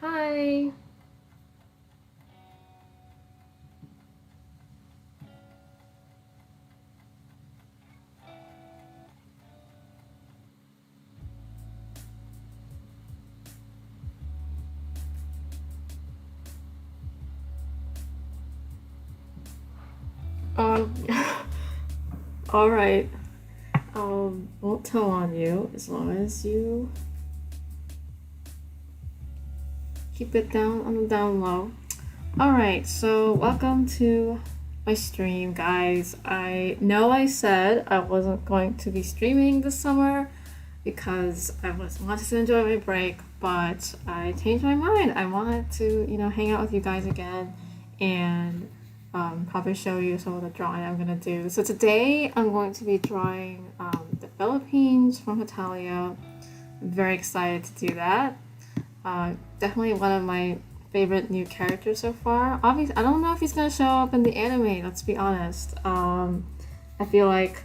Hi. Um, all right. Won't tell on you as long as you keep it down on the down low. All right. So welcome to my stream, guys. I know I said I wasn't going to be streaming this summer because I was wanted to enjoy my break, but I changed my mind. I wanted to, hang out with you guys again and probably show you some of the drawing I'm gonna do. So today I'm going to be drawing the Philippines from Hetalia. I'm very excited to do that. Definitely one of my favorite new characters so far. Obviously, I don't know if he's gonna show up in the anime. Let's be honest. I feel like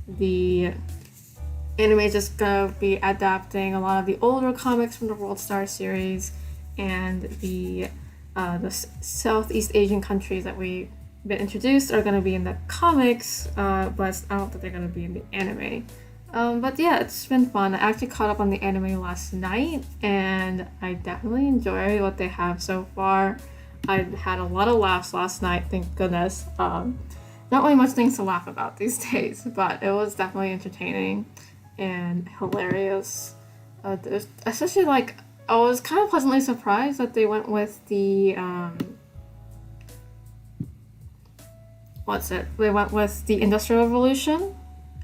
the anime is just gonna be adapting a lot of the older comics from the World Star series and the Southeast Asian countries that we've been introduced are gonna be in the comics, but I don't think they're gonna be in the anime. But yeah, it's been fun. I actually caught up on the anime last night, and I definitely enjoy what they have so far. I had a lot of laughs last night, thank goodness. Not really much things to laugh about these days, but it was definitely entertaining and hilarious. Especially like I was kind of pleasantly surprised that they went with the what's it? They went with the Industrial Revolution.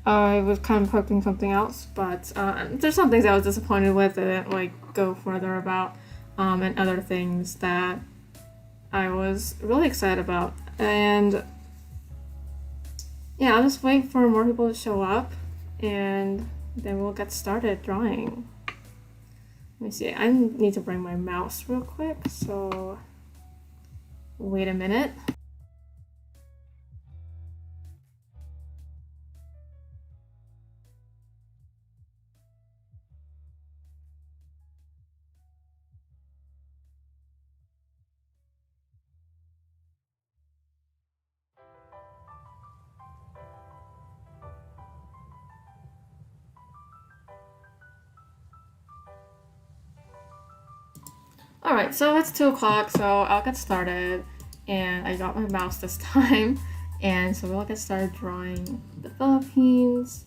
I was kind of hoping something else, but there's some things I was disappointed with. They didn't like go further about, and other things that I was really excited about. And yeah, I'll just wait for more people to show up, and then we'll get started drawing. Let me see. I need to bring my mouse real quick, so wait a minute. Alright, so it's 2 o'clock, so I'll get started. And I got my mouse this time. And so we'll get started drawing the Philippines.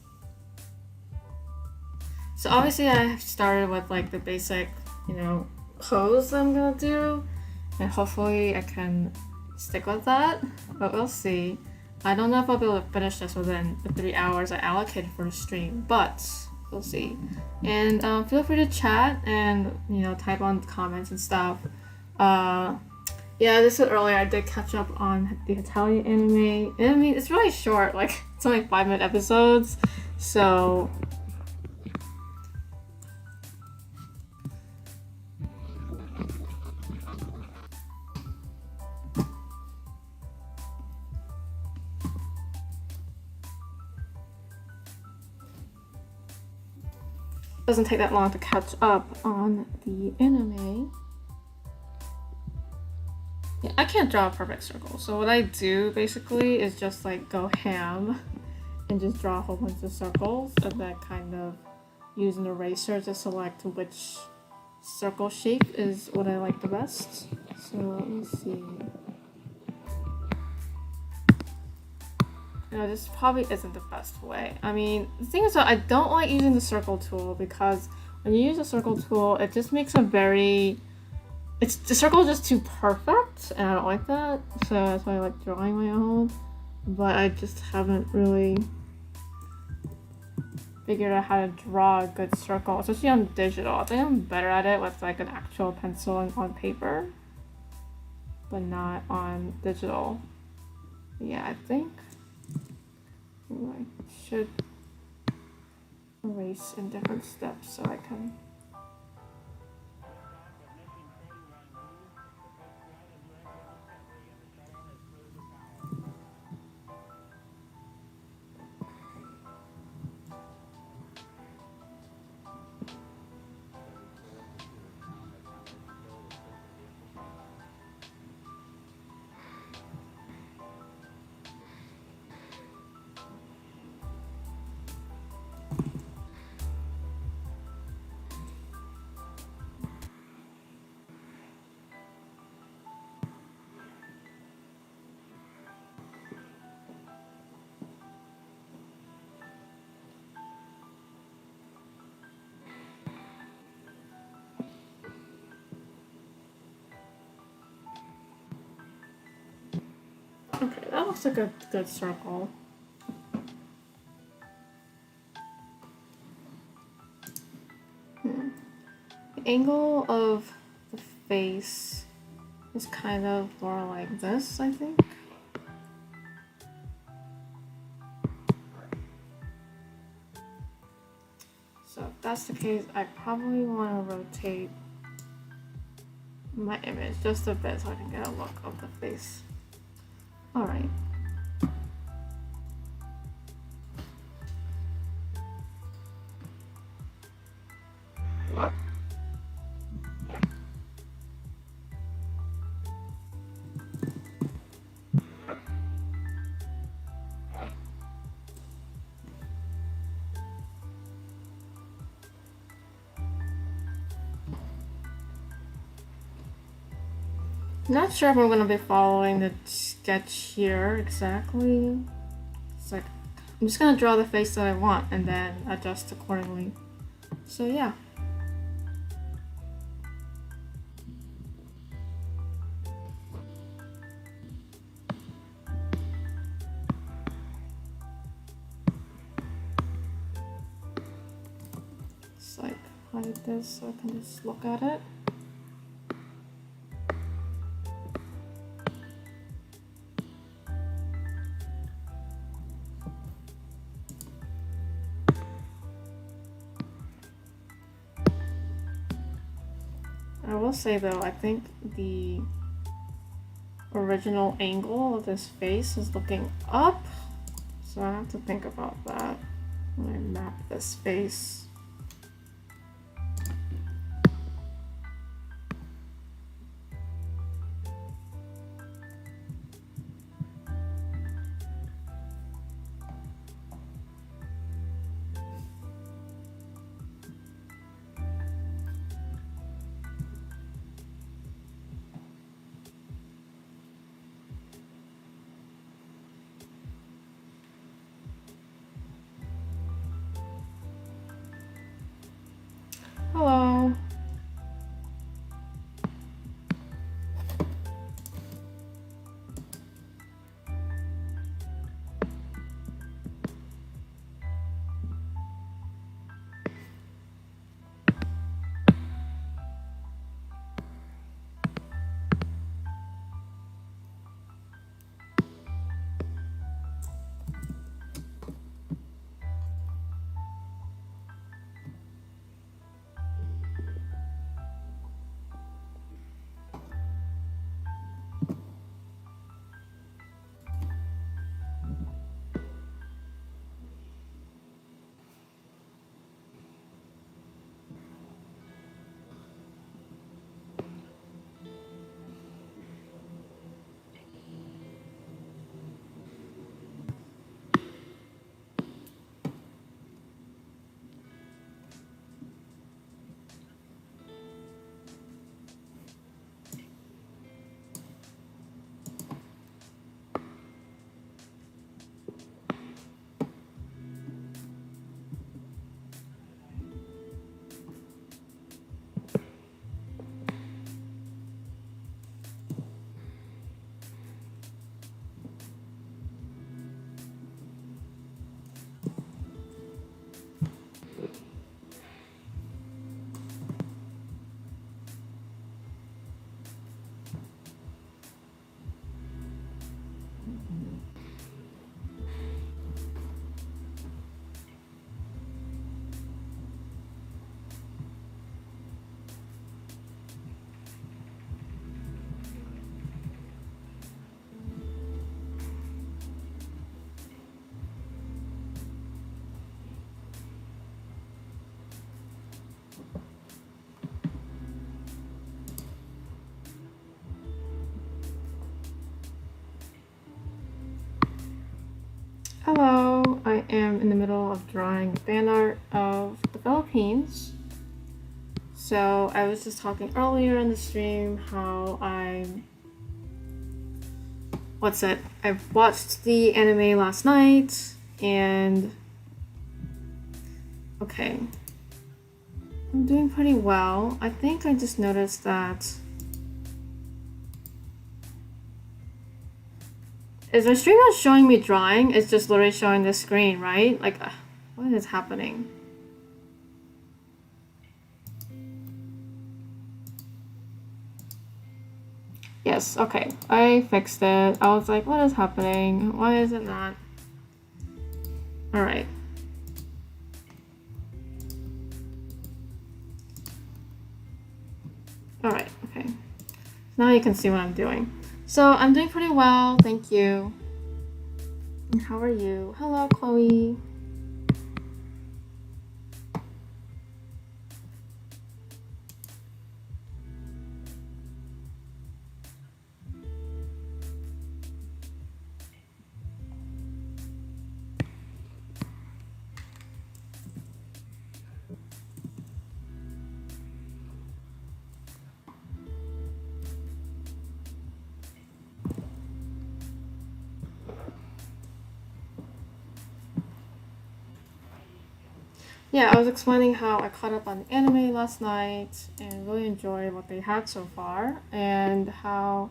So obviously I started with like the basic, pose I'm gonna do. And hopefully I can stick with that, but we'll see. I don't know if I'll be able to finish this within the 3 hours I allocated for the stream, but we'll see. And feel free to chat and type on comments and stuff. Yeah, this is earlier. I did catch up on the Italian anime. I mean, it's really short. Like it's only 5-minute episodes, so. Doesn't take that long to catch up on the anime. Yeah, I can't draw a perfect circle, so what I do basically is just like go ham and just draw a whole bunch of circles and then kind of use an eraser to select which circle shape is what I like the best. So let me see. This probably isn't the best way. I mean, the thing is that I don't like using the circle tool because when you use a circle tool, it just makes a very... the circle is just too perfect, and I don't like that. So that's why I like drawing my own. But I just haven't really figured out how to draw a good circle, especially on digital. I think I'm better at it with like an actual pencil and on paper, but not on digital. Yeah, I think I should erase in different steps so I can. Okay, that looks like a good circle. The angle of the face is kind of more like this, I think. So if that's the case, I probably want to rotate my image just a bit so I can get a look of the face. Alright. Not sure if I'm going to be following the sketch here exactly. It's like, I'm just going to draw the face that I want and then adjust accordingly. So yeah. Just like hide this so I can just look at it. I will say though, I think the original angle of this face is looking up, so I have to think about that when I map this face. Hello. Hello, I am in the middle of drawing fan art of the Philippines. So I was just talking earlier in the stream how I watched the anime last night and okay. I'm doing pretty well. I think I just noticed that Is my stream not showing me drawing? It's just literally showing the screen, right? Like, what is happening? Yes, okay. I fixed it. I was like, what is happening? Why is it not? Alright. Alright, okay. Now you can see what I'm doing. So I'm doing pretty well, thank you. And how are you? Hello, Chloe. Yeah, I was explaining how I caught up on the anime last night and really enjoyed what they had so far, and how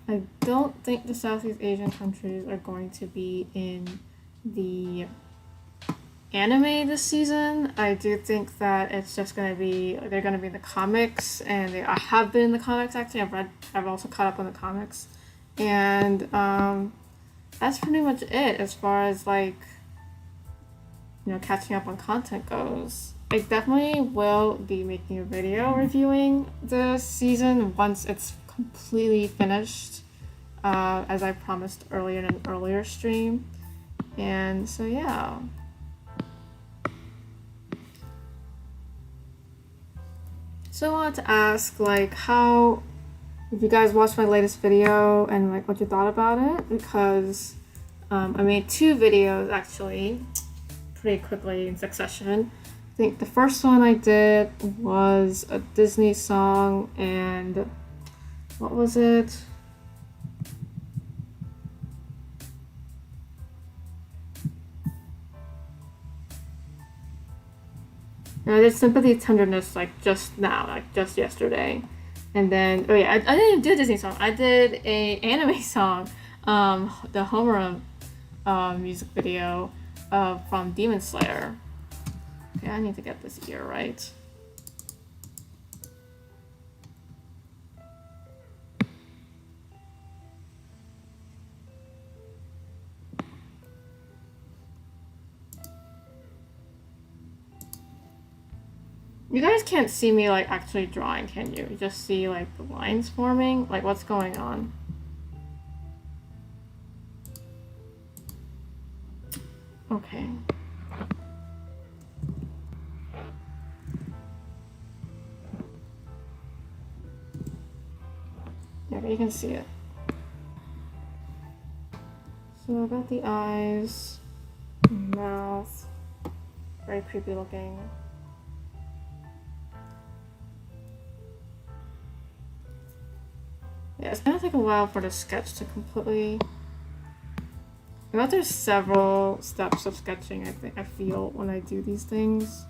I don't think the Southeast Asian countries are going to be in the anime this season. I do think that it's just gonna be they're gonna be in the comics, and I have been in the comics actually. I've also caught up on the comics, and that's pretty much it as far as like catching up on content goes. I definitely will be making a video reviewing the season once it's completely finished, as I promised earlier in an earlier stream. And so yeah. So I wanted to ask, like, how, if you guys watched my latest video and like what you thought about it, because I made 2 videos actually, pretty quickly in succession. I think the first one I did was a Disney song, and what was it? And I did Sympathy Tenderness like just now, like just yesterday. And then, oh yeah, I didn't do a Disney song. I did a anime song, the Homer music video from Demon Slayer. Okay, I need to get this ear right. You guys can't see me like actually drawing, can you? You just see like the lines forming? Like what's going on? Okay. Yeah, you can see it. So I got the eyes, mouth, very creepy looking. Yeah, it's gonna take a while for the sketch to completely. I know there's several steps of sketching. I feel when I do these things.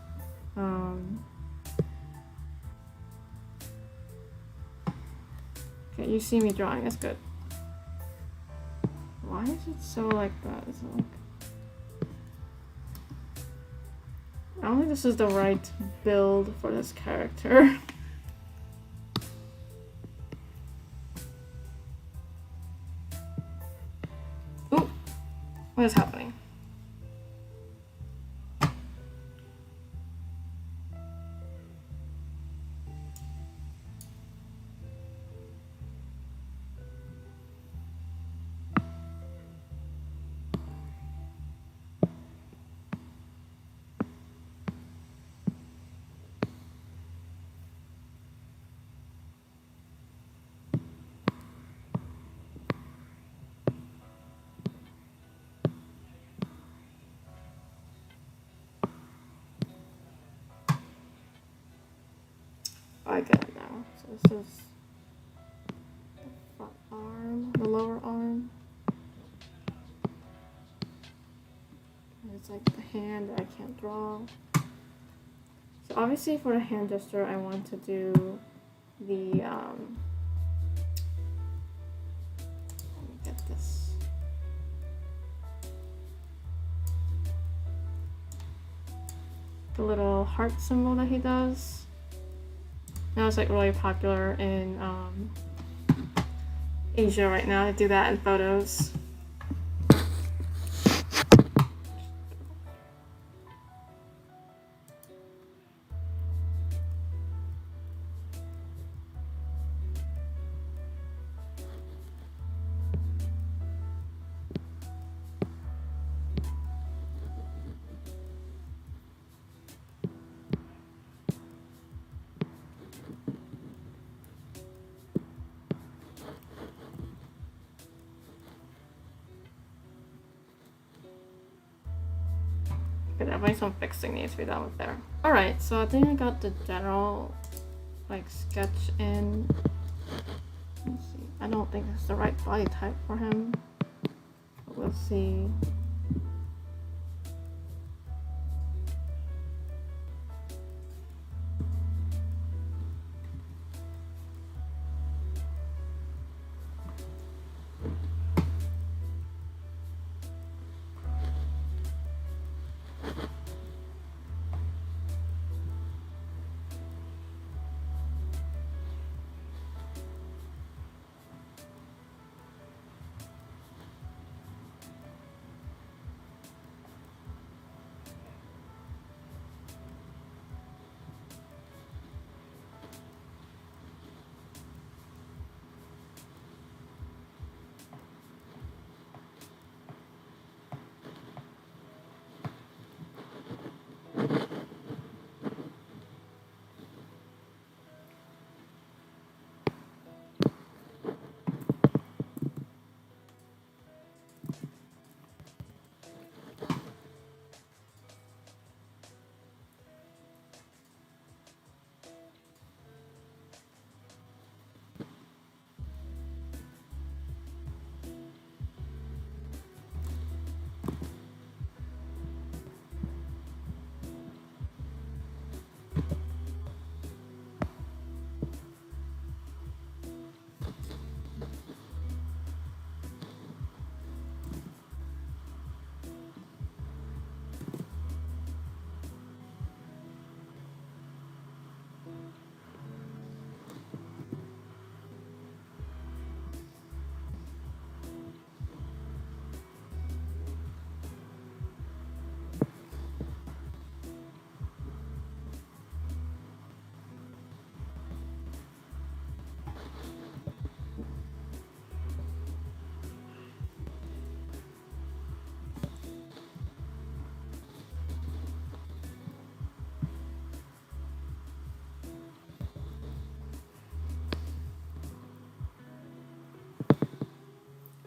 Okay, you see me drawing. That's good. Why is it so like that? Is it like... I don't think this is the right build for this character. Ooh, what is happening? I get it now. So this is the front arm, the lower arm. It's like the hand that I can't draw. So obviously for the hand gesture, I want to do the, let me get this. the little heart symbol that he does. Now it's like really popular in Asia right now to do that in photos. Definitely some fixing needs to be done with there. Alright, so I think I got the general like sketch in. Let's see. I don't think it's the right body type for him. But we'll see.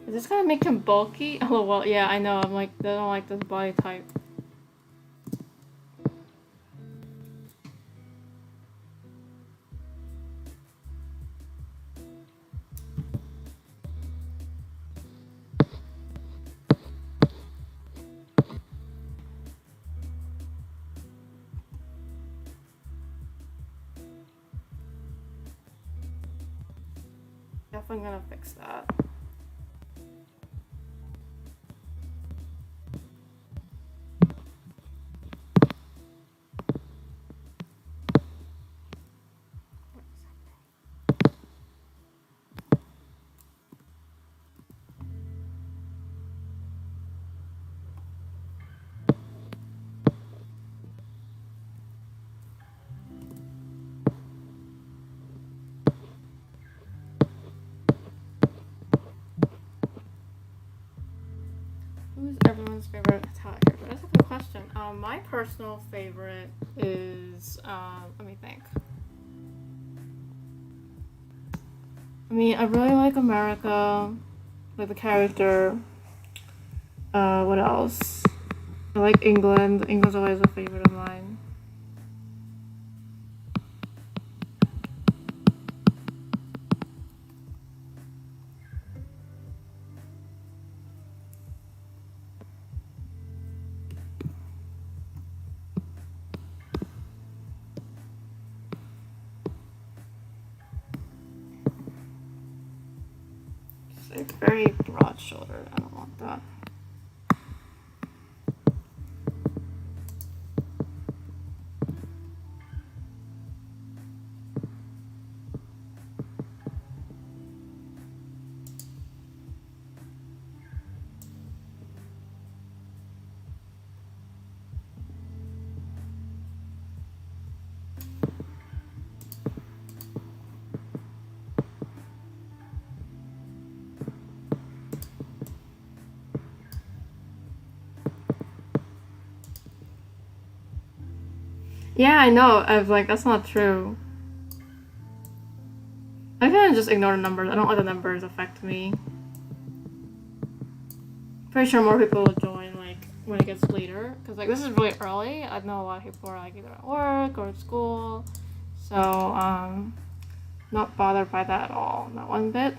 Is this gonna make him bulky? Oh well, yeah, I know. I'm like, I don't like this body type. Definitely gonna fix that. Who's everyone's favorite Hetalia character? That's a good question. My personal favorite is let me think. I mean, I really like America, like the character. What else? I like England. England's always a favorite of mine. It's very broad shouldered. I don't want that. Yeah, I know. I was like, that's not true. I kind of just ignore the numbers. I don't let the numbers affect me. Pretty sure more people will join like when it gets later, because like this is really early. I know a lot of people are like either at work or at school, so not bothered by that at all. Not one bit.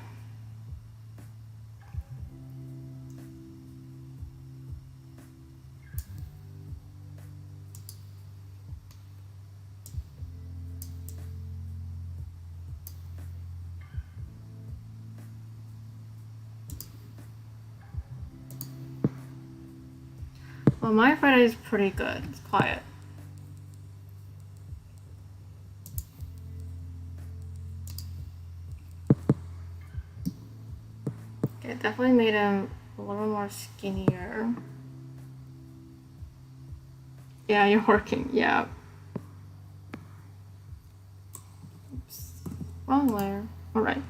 Well, my Friday is pretty good. It's quiet. Okay, it definitely made him a little more skinnier. Yeah, you're working. Yeah. Oops. Wrong layer. All right.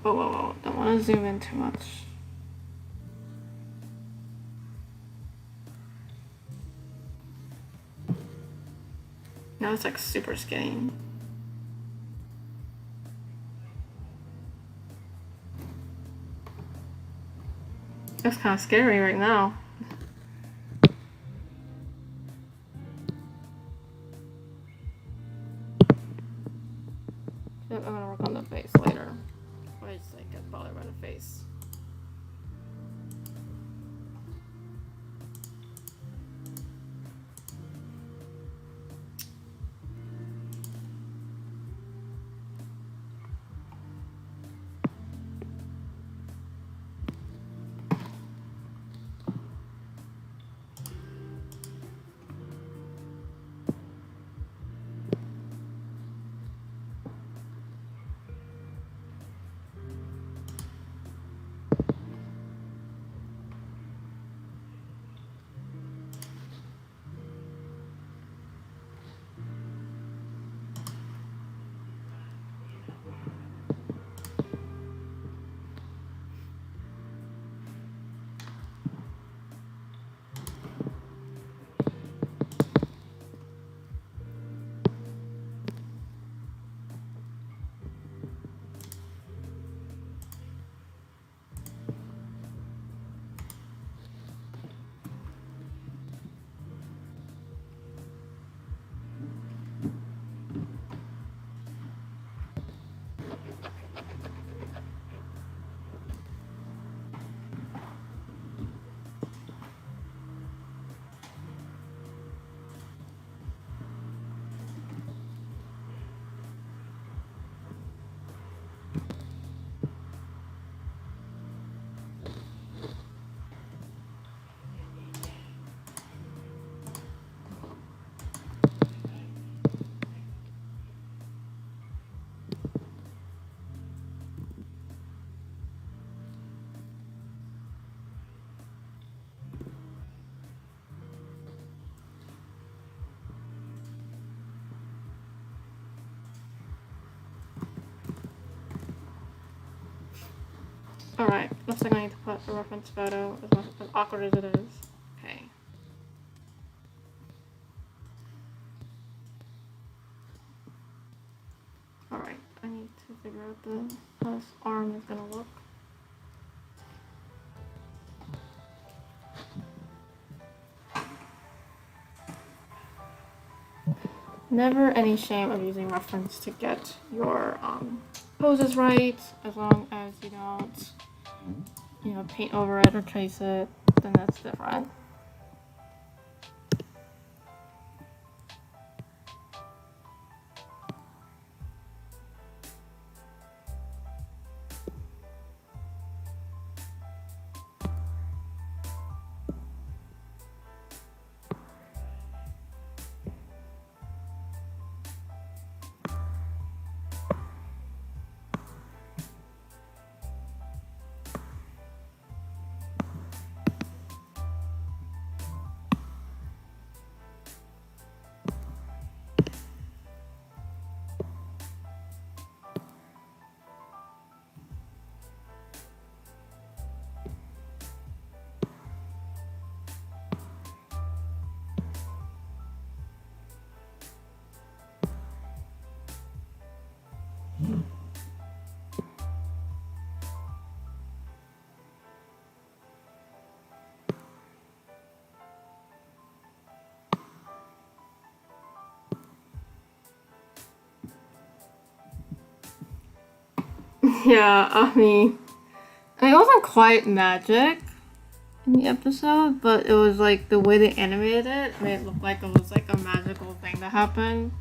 Whoa, whoa, whoa. Don't want to zoom in too much. Now it's like super skinny. That's kind of scary right now. I'm gonna work on the face later. I just like get bothered by the face. Alright, looks like I need to put a reference photo, as awkward as it is. Okay. Alright, I need to figure out how this arm is gonna look. Never any shame of using reference to get your poses right, as long as you don't, paint over it or trace it, then that's different. Yeah, I mean, it wasn't quite magic in the episode, but it was like the way they animated it made it look like it was like a magical thing that happened.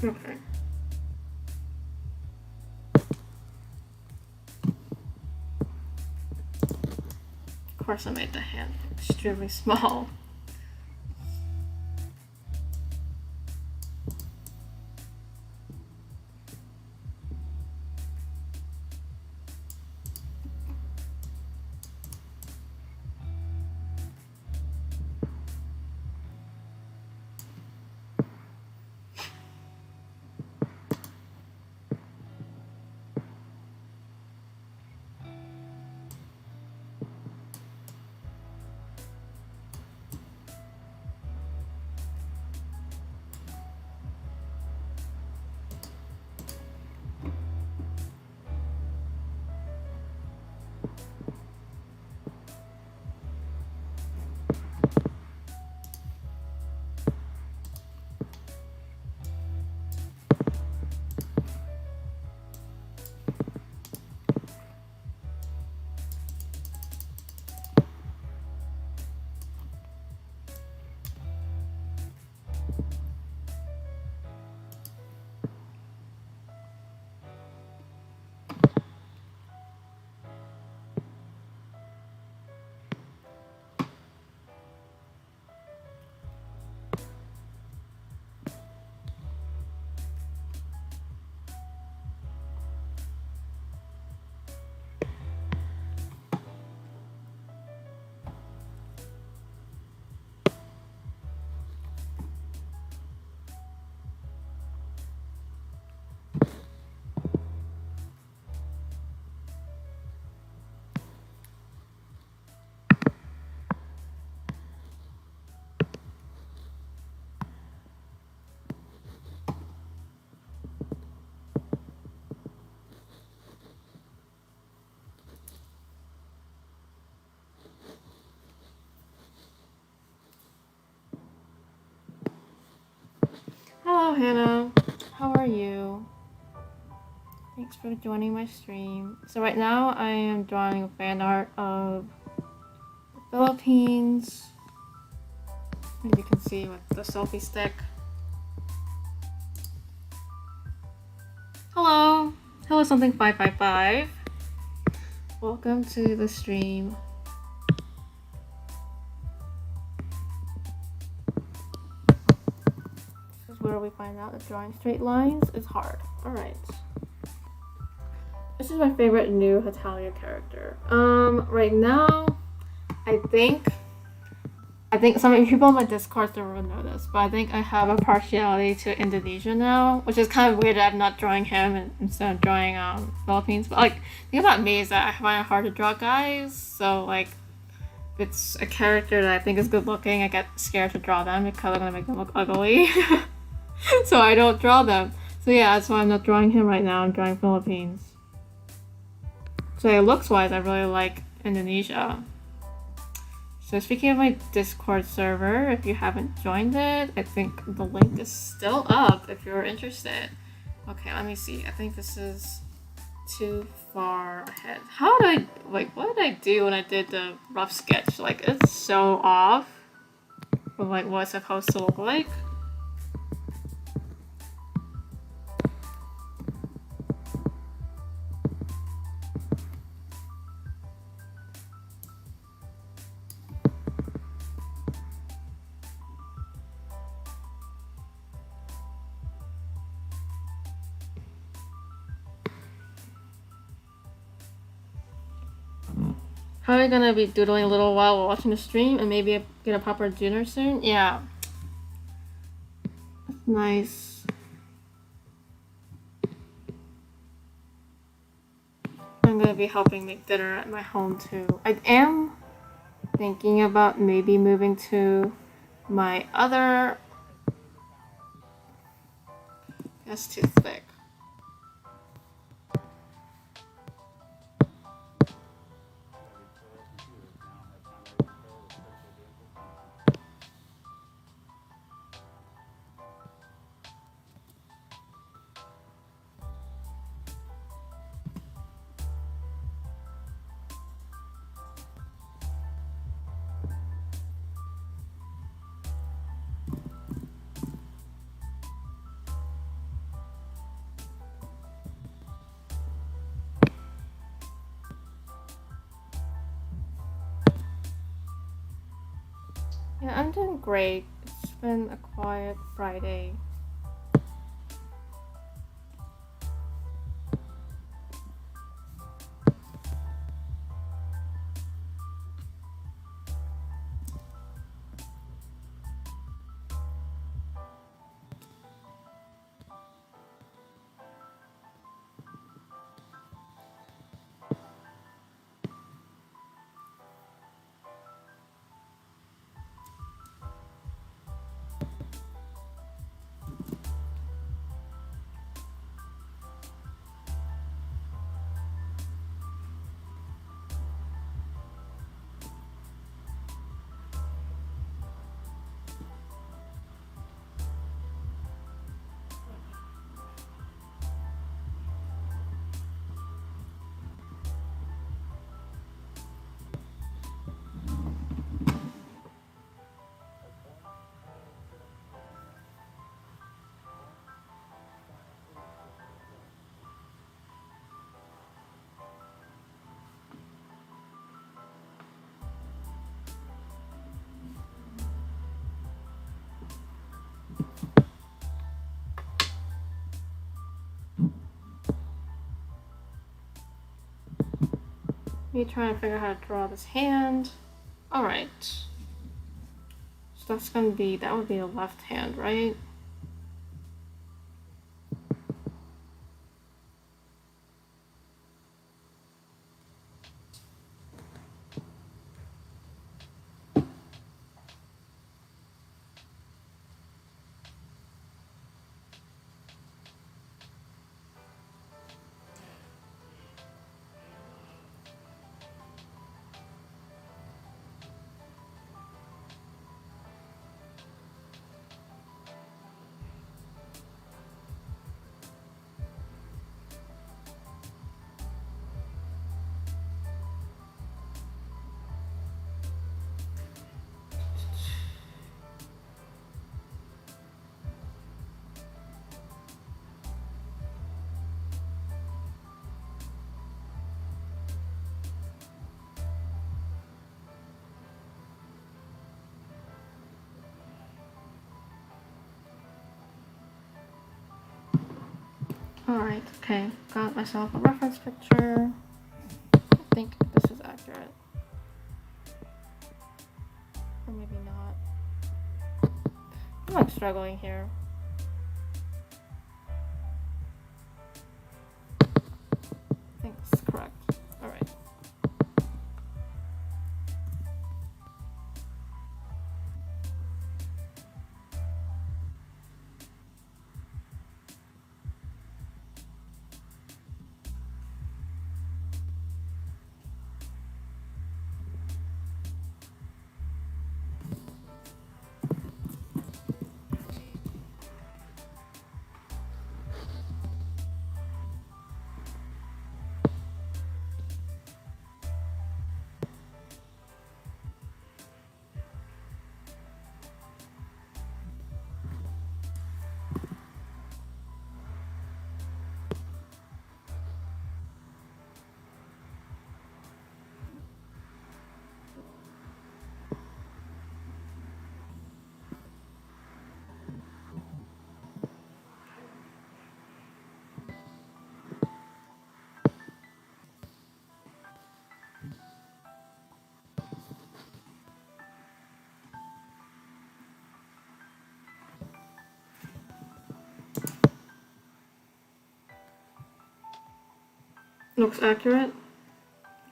Okay. Of course, I made the hand extremely small. Hello, Hannah. How are you? Thanks for joining my stream. So right now I am drawing a fan art of the Philippines. As you can see with the selfie stick. Hello. Hello something 555. Welcome to the stream. This is where we find out that drawing straight lines is hard. Alright. This is my favorite new Hetalia character. Right now, I think some people on my Discord don't really know this, but I think I have a partiality to Indonesia now, which is kind of weird that I'm not drawing him instead of drawing Philippines. But like, the thing about me is that I find it hard to draw guys, so like, if it's a character that I think is good looking, I get scared to draw them because I'm gonna make them look ugly. So I don't draw them. So yeah, that's why I'm not drawing him right now. I'm drawing Philippines. So looks wise, I really like Indonesia. So speaking of my Discord server, if you haven't joined it, I think the link is still up if you're interested. Okay, let me see. I think this is too far ahead. How did what did I do when I did the rough sketch? Like, it's so off from like what it's supposed to look like. Probably gonna be doodling a little while watching the stream and maybe get a proper dinner soon. Yeah. That's nice. I'm gonna be helping make dinner at my home too. I am thinking about maybe moving to my other. That's too thick. Yeah, I'm doing great. It's been a quiet Friday. Me trying to figure out how to draw this hand. Alright. So that's gonna be, that would be the left hand, right? Alright, okay. Got myself a reference picture. I think this is accurate. Or maybe not. I'm like struggling here. I think this is correct. Alright. Looks accurate.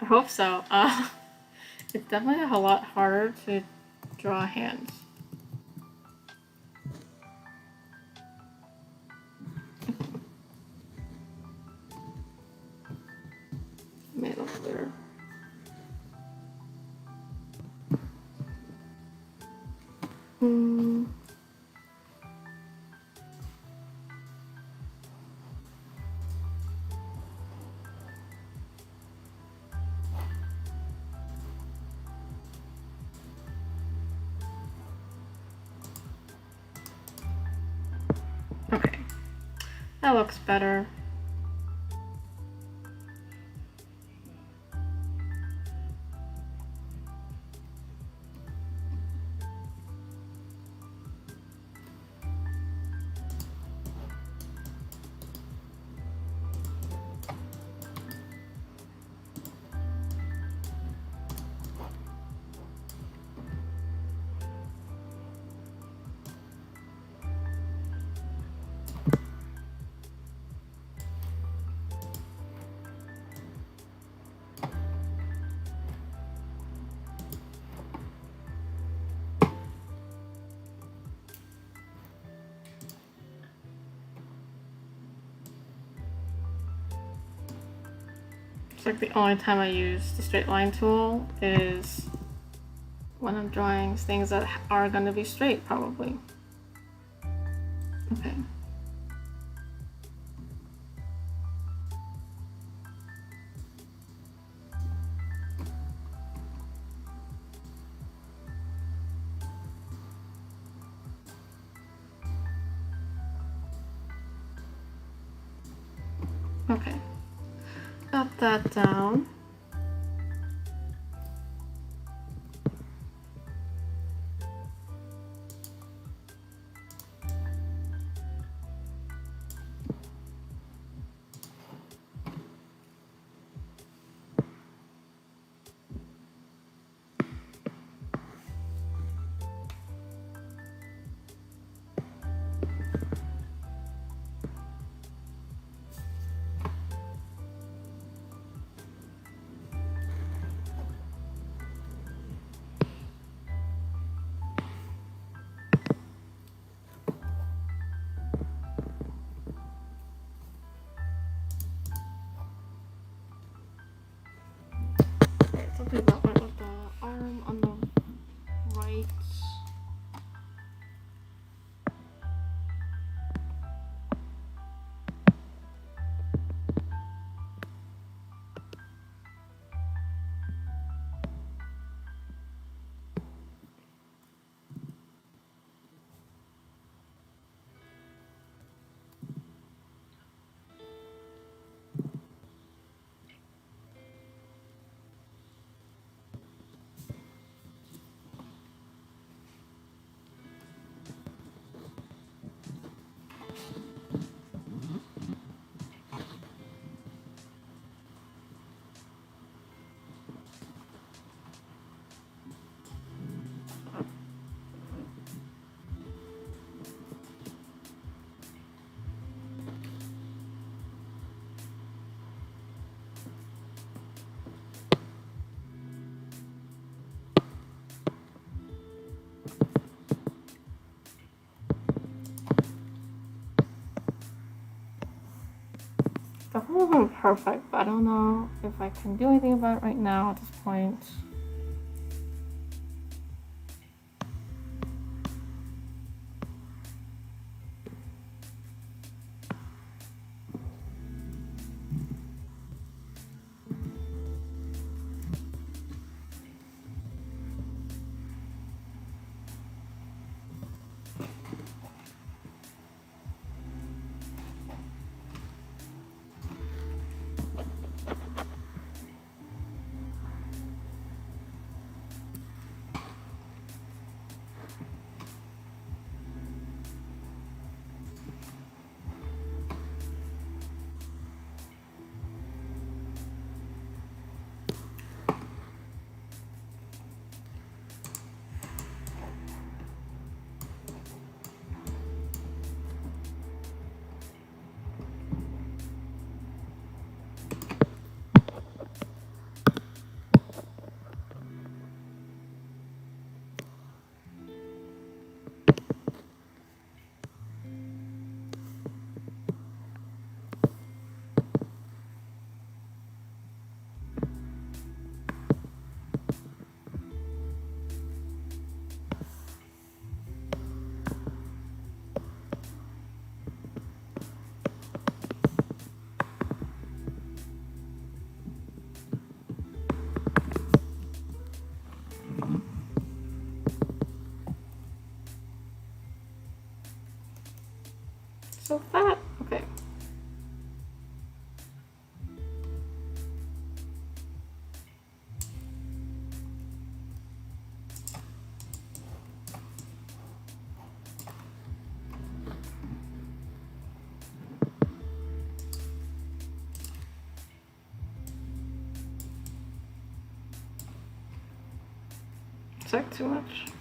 I hope so. It's definitely a lot harder to draw hands. Made it look clear. Okay, that looks better. It's like the only time I use the straight line tool is when I'm drawing things that are going to be straight, probably. Okay. Okay. Got that down. Something about right with the arm on the right. Definitely wasn't perfect, but I don't know if I can do anything about it right now at this point. so fat. Okay. Is that too much?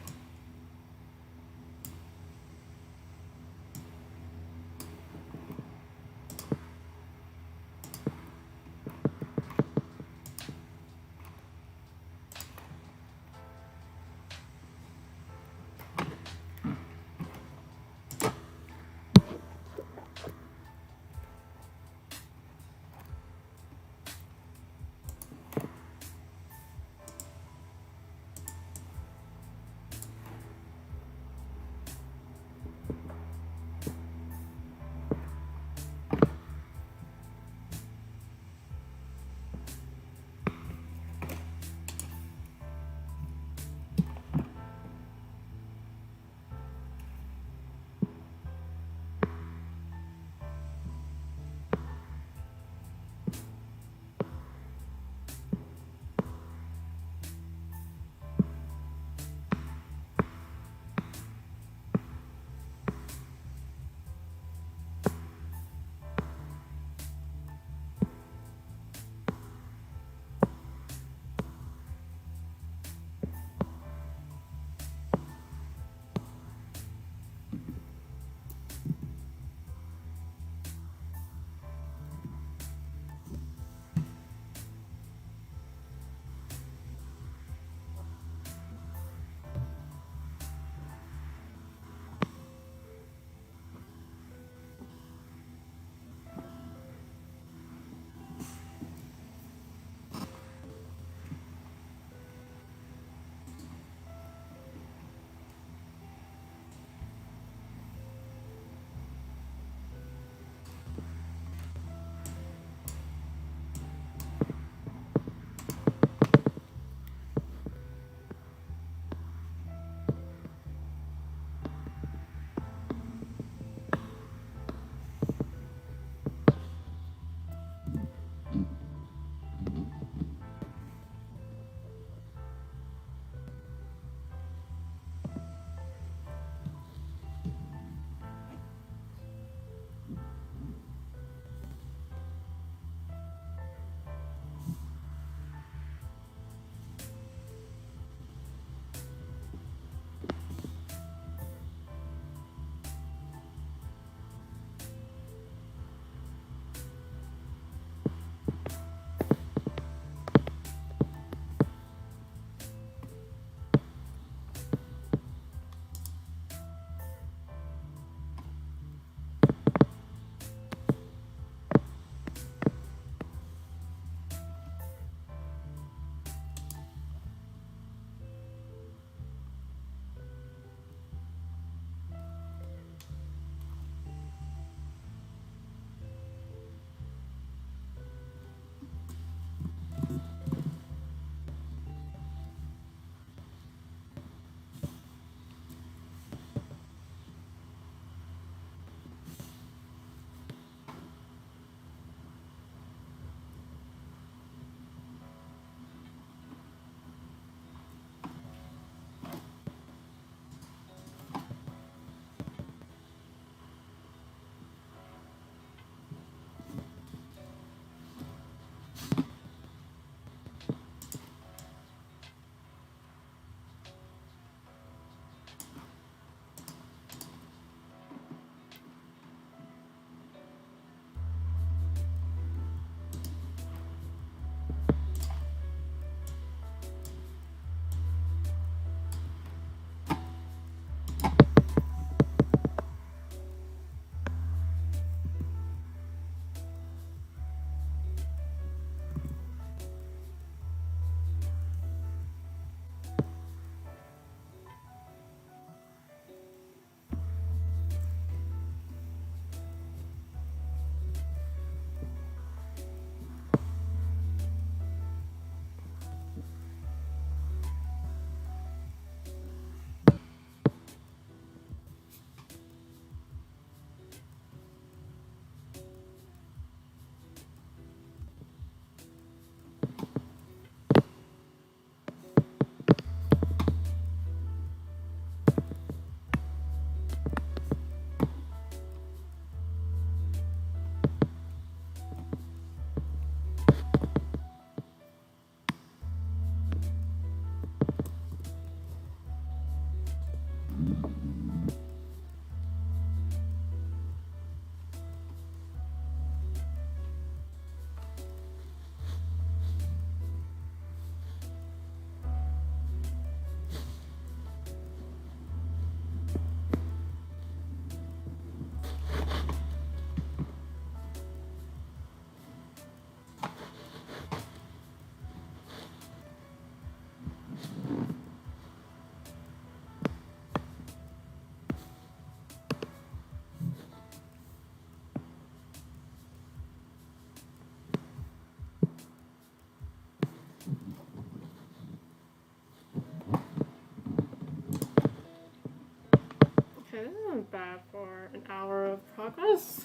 wasn't bad for an hour of progress.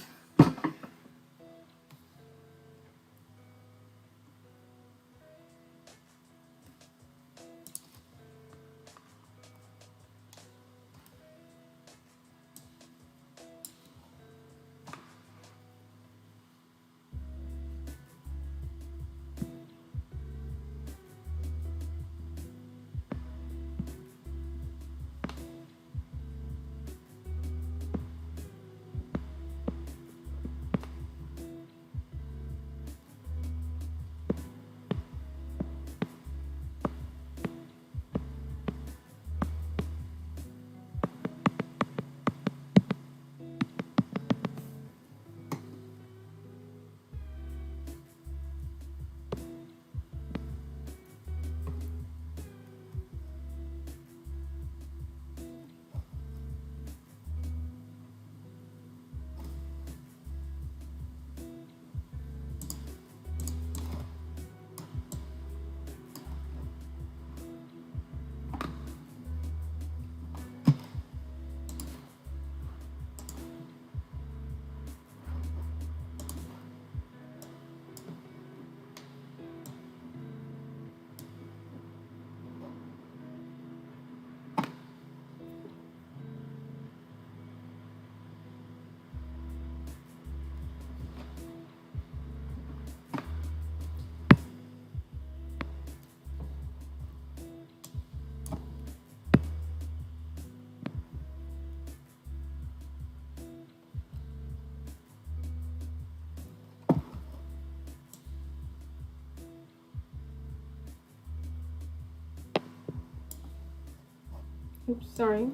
Oops, sorry.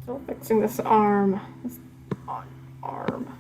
Still fixing this arm. This arm.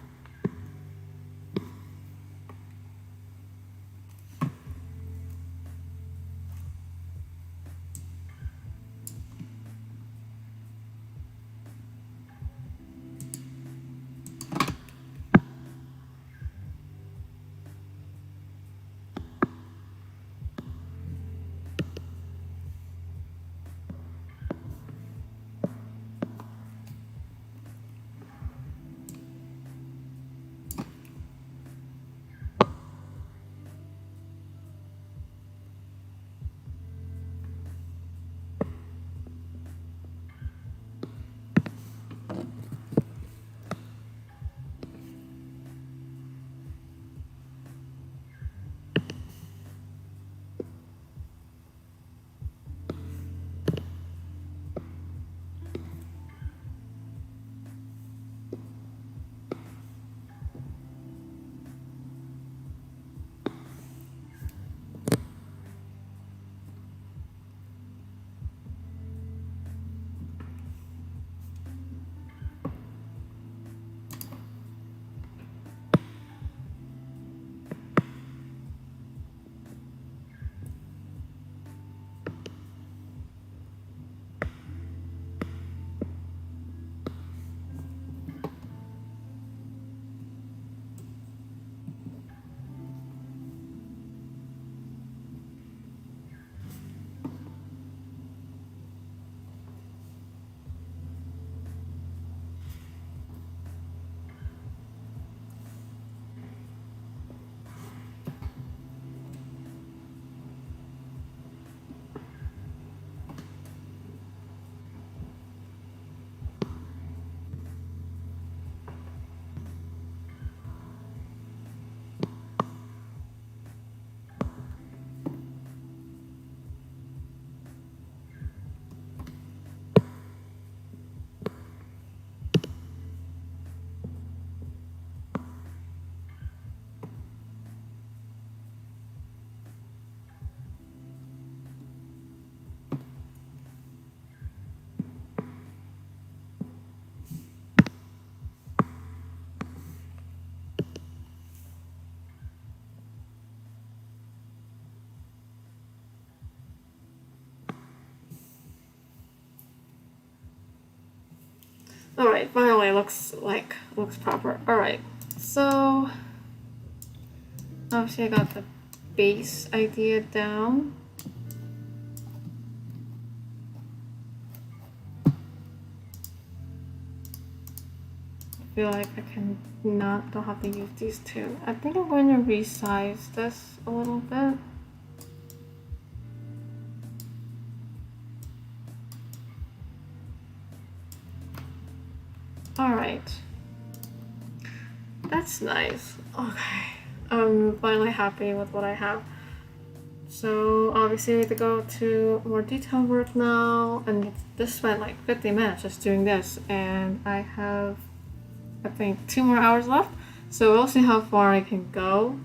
Alright, finally looks proper. Alright, so obviously I got the base idea down. I feel like I don't have to use these two. I think I'm going to resize this a little bit. Alright. That's nice. Okay. I'm finally happy with what I have. So obviously we have to go to more detailed work now, and this spent like 50 minutes just doing this, and I have, I think, 2 more hours left, so we'll see how far I can go.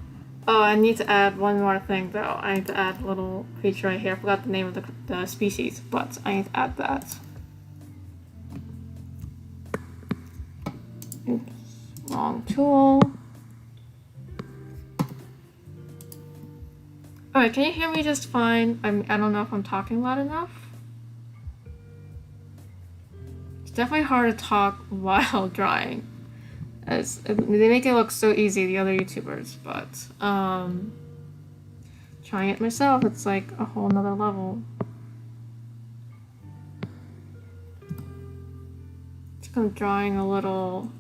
Oh, I need to add one more thing though. I need to add a little creature right here. I forgot the name of the species, but I need to add that. Oops, wrong tool. Alright, can you hear me just fine? I don't know if I'm talking loud enough. It's definitely hard to talk while drawing. As they make it look so easy, the other YouTubers, but trying it myself, it's like a whole nother level. It's kind of drawing a little.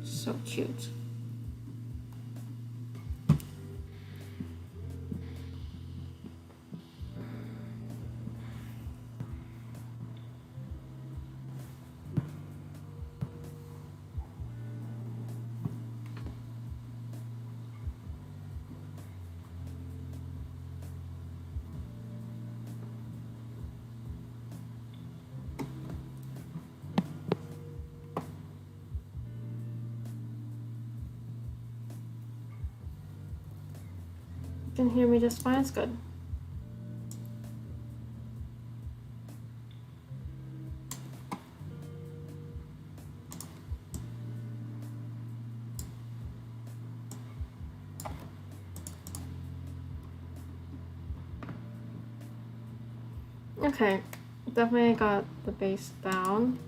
So cute. You can hear me just fine, it's good. Okay, definitely got the base down,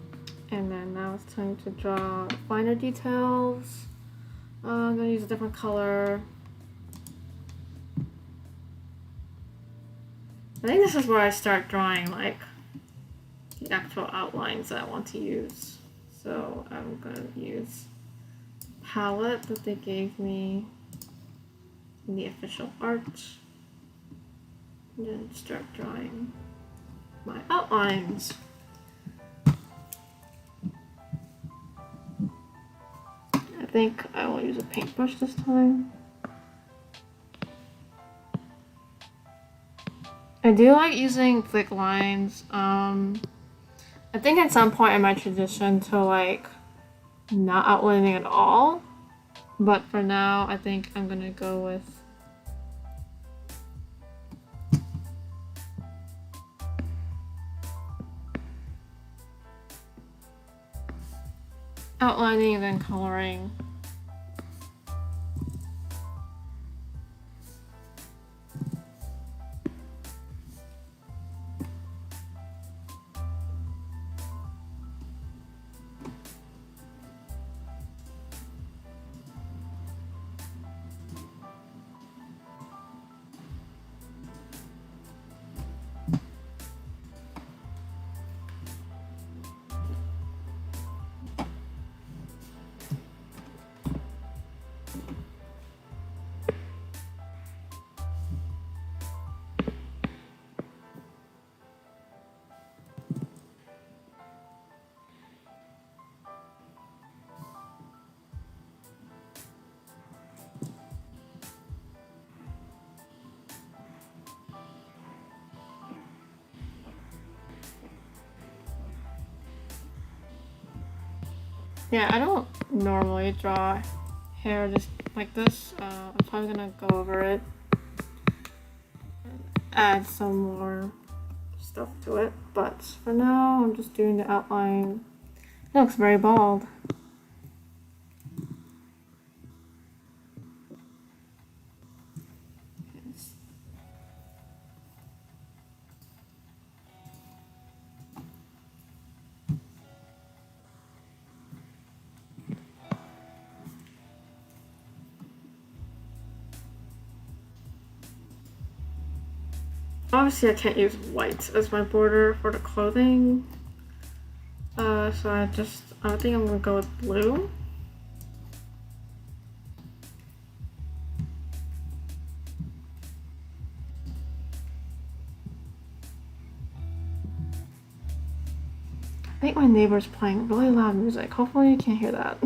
and then now it's time to draw finer details. I'm gonna use a different color. I think this is where I start drawing like the actual outlines that I want to use. So I'm gonna use palette that they gave me in the official art, and then start drawing my outlines. I think I will use a paintbrush this time. I do like using thick lines. I think at some point I might transition to like not outlining at all, but for now I think I'm gonna go with outlining and then coloring. Yeah, I don't normally draw hair just like this. I'm probably gonna go over it, add some more stuff to it, but for now I'm just doing the outline. It looks very bald. Obviously I can't use white as my border for the clothing. So I think I'm gonna go with blue. I think my neighbor's playing really loud music. Hopefully you can't hear that.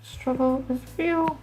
Struggle is real.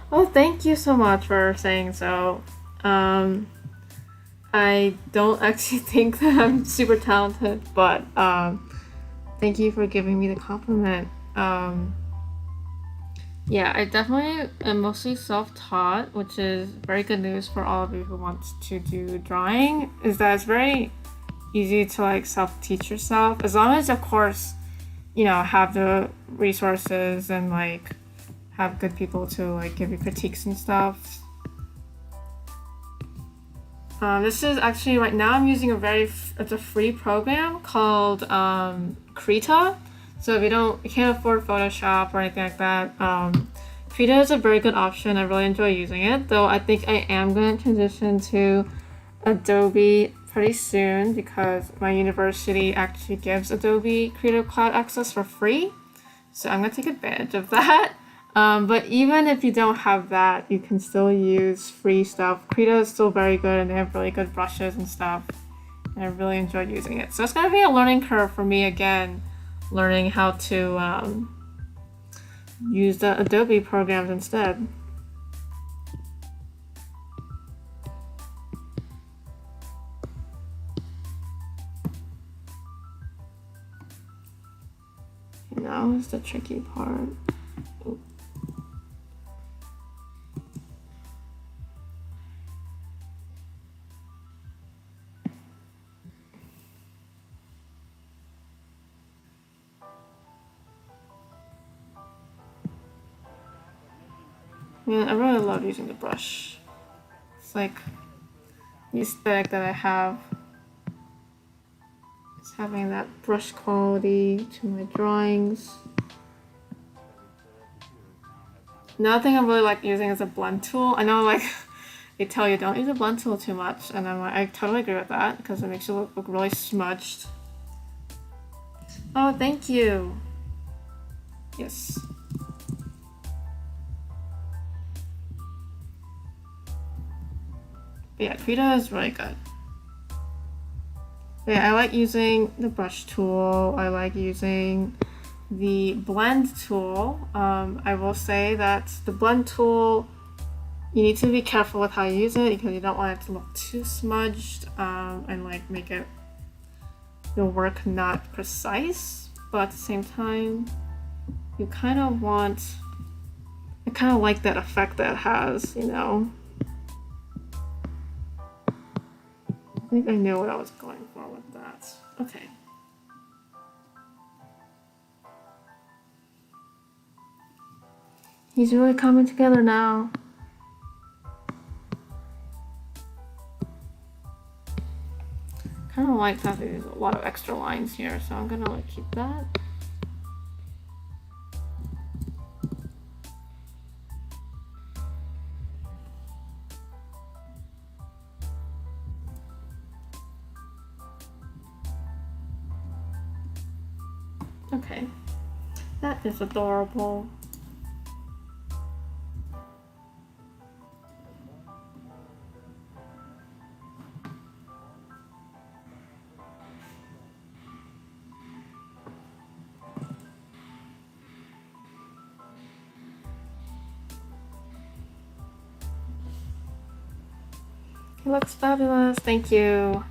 Oh, thank you so much for saying so. I don't actually think that I'm super talented, but thank you for giving me the compliment. Yeah, I definitely am mostly self-taught, which is very good news for all of you who want to do drawing, is that it's very easy to like self-teach yourself, as long as of course, you know, have the resources and like have good people to like give you critiques and stuff. This is actually right now I'm using it's a free program called Krita. So if you can't afford Photoshop or anything like that, Krita is a very good option. I really enjoy using it, though I think I am going to transition to Adobe pretty soon because my university actually gives Adobe Creative Cloud access for free. So I'm going to take advantage of that. But even if you don't have that, you can still use free stuff. Krita is still very good and they have really good brushes and stuff. And I really enjoyed using it. So it's going to be a learning curve for me again, learning how to use the Adobe programs instead. Now is the tricky part. Ooh. Man, I really love using the brush. It's like the aesthetic that I have. It's having that brush quality to my drawings. Another thing I really like using is a blend tool. I know like they tell you don't use a blend tool too much, and I'm like, I totally agree with that because it makes you look really smudged. Oh, thank you. Yes. But yeah, Krita is really good. But yeah, I like using the brush tool. I like using the blend tool. I will say that the blend tool, you need to be careful with how you use it because you don't want it to look too smudged and like make it your work not precise. But at the same time, you kind of want, I kind of like that effect that it has, you know. I think I knew what I was going for with that. Okay. He's really coming together now. Kind of like that there's a lot of extra lines here, so I'm gonna like keep that. Okay, that is adorable. He looks fabulous, thank you.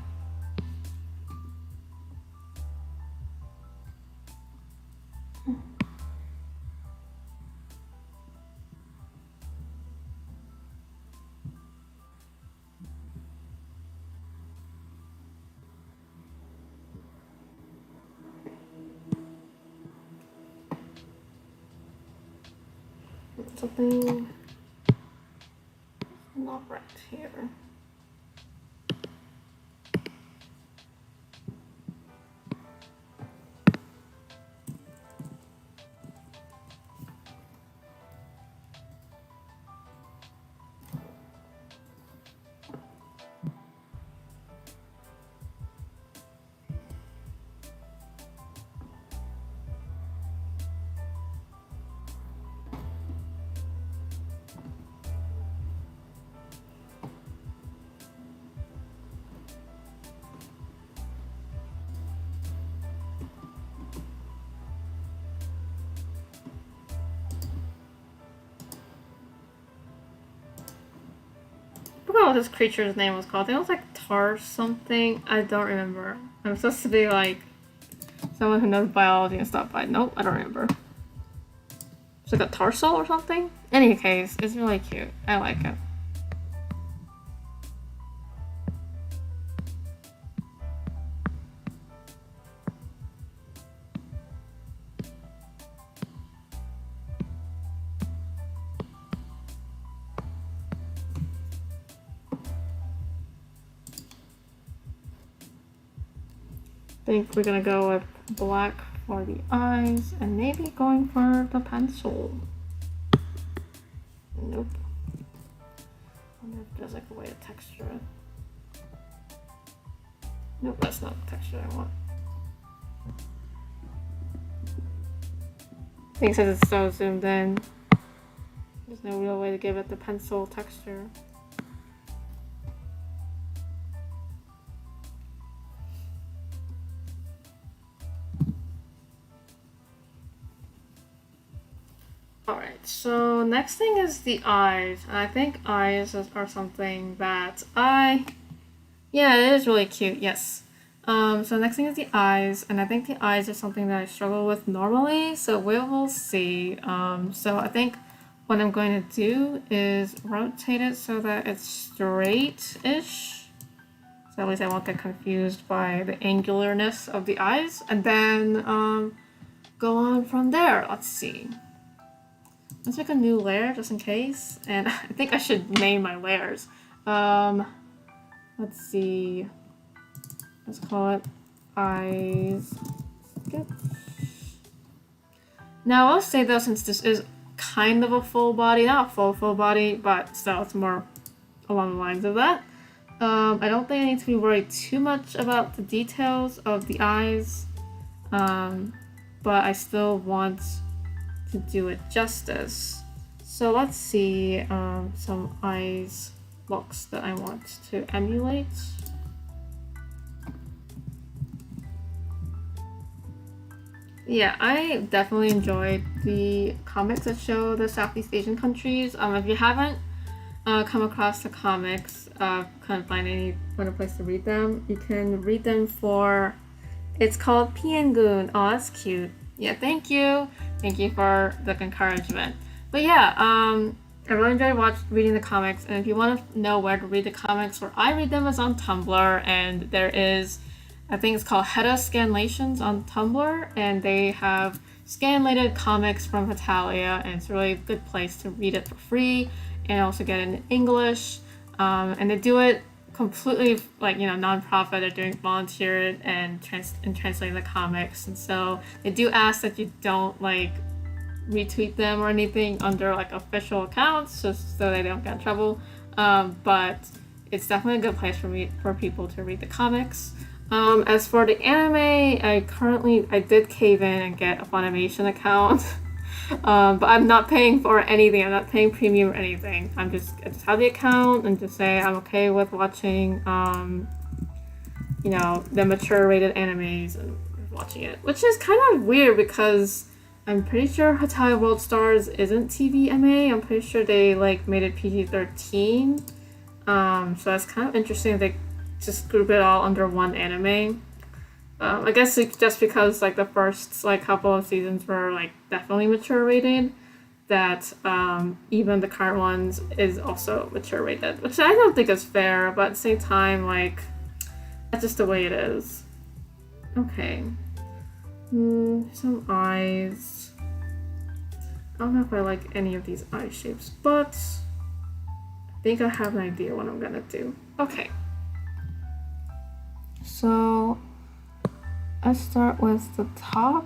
Something not right here. I forgot what this creature's name was called. I think it was like Tar something. I don't remember. I'm supposed to be like someone who knows biology and stuff, but nope, I don't remember. It's like a tarsal or something? In any case, it's really cute. I like it. I think we're gonna go with black for the eyes and maybe going for the pencil. Nope. I wonder if there's like a way to texture it. Nope, that's not the texture I want. I think since it's so zoomed in, there's no real way to give it the pencil texture. Alright, so next thing is the eyes. And I think eyes are something that yeah, it is really cute, yes. So next thing is the eyes, and I think the eyes are something that I struggle with normally, so we will see. So I think what I'm going to do is rotate it so that it's straight-ish. So at least I won't get confused by the angularness of the eyes, and then go on from there. Let's see. Let's make a new layer just in case, and I think I should name my layers. Let's see. Let's call it eyes. Good. Now I'll say though, since this is kind of a full body, not a full body, but still it's more along the lines of that. I don't think I need to be worried too much about the details of the eyes, but I still want to do it justice. So let's see some eyes looks that I want to emulate. Yeah, I definitely enjoyed the comics that show the Southeast Asian countries. If you haven't come across the comics, couldn't find any other place to read them, you can read them for, it's called Piangoon. Oh, that's cute. Yeah, thank you. Thank you for the encouragement. But yeah, I really enjoyed reading the comics, and if you want to know where to read the comics, where I read them is on Tumblr, and there is, I think it's called Heta Scanlations on Tumblr, and they have scanlated comics from Hetalia, and it's a really good place to read it for free and also get it in English. And they do it completely like, non-profit. They're doing volunteer and translating the comics, and so they do ask that you don't like retweet them or anything under like official accounts, just so they don't get in trouble. But it's definitely a good place for people to read the comics. As for the anime, I did cave in and get a Funimation account. But I'm not paying for anything. I'm not paying premium or anything. I just have the account and just say I'm okay with watching, the mature rated animes and watching it. Which is kind of weird because I'm pretty sure Hetalia World Stars isn't TVMA. I'm pretty sure they made it PG-13. So that's kind of interesting. They just group it all under one anime. I guess just because the first couple of seasons were definitely mature rated, that even the current ones is also mature rated, which I don't think is fair, but at the same time that's just the way it is. Okay. Some eyes. I don't know if I like any of these eye shapes, but I think I have an idea what I'm gonna do. Okay. So let's start with the top.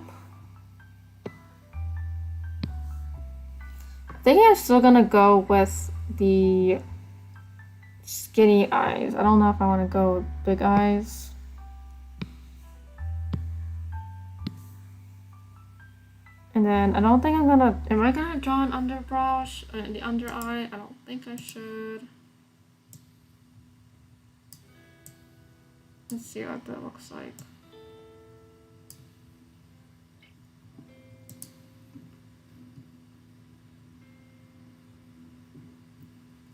I think I'm still gonna go with the skinny eyes. I don't know if I want to go with big eyes. And then I don't think am I gonna draw an underbrow in the under eye? I don't think I should. Let's see what that looks like.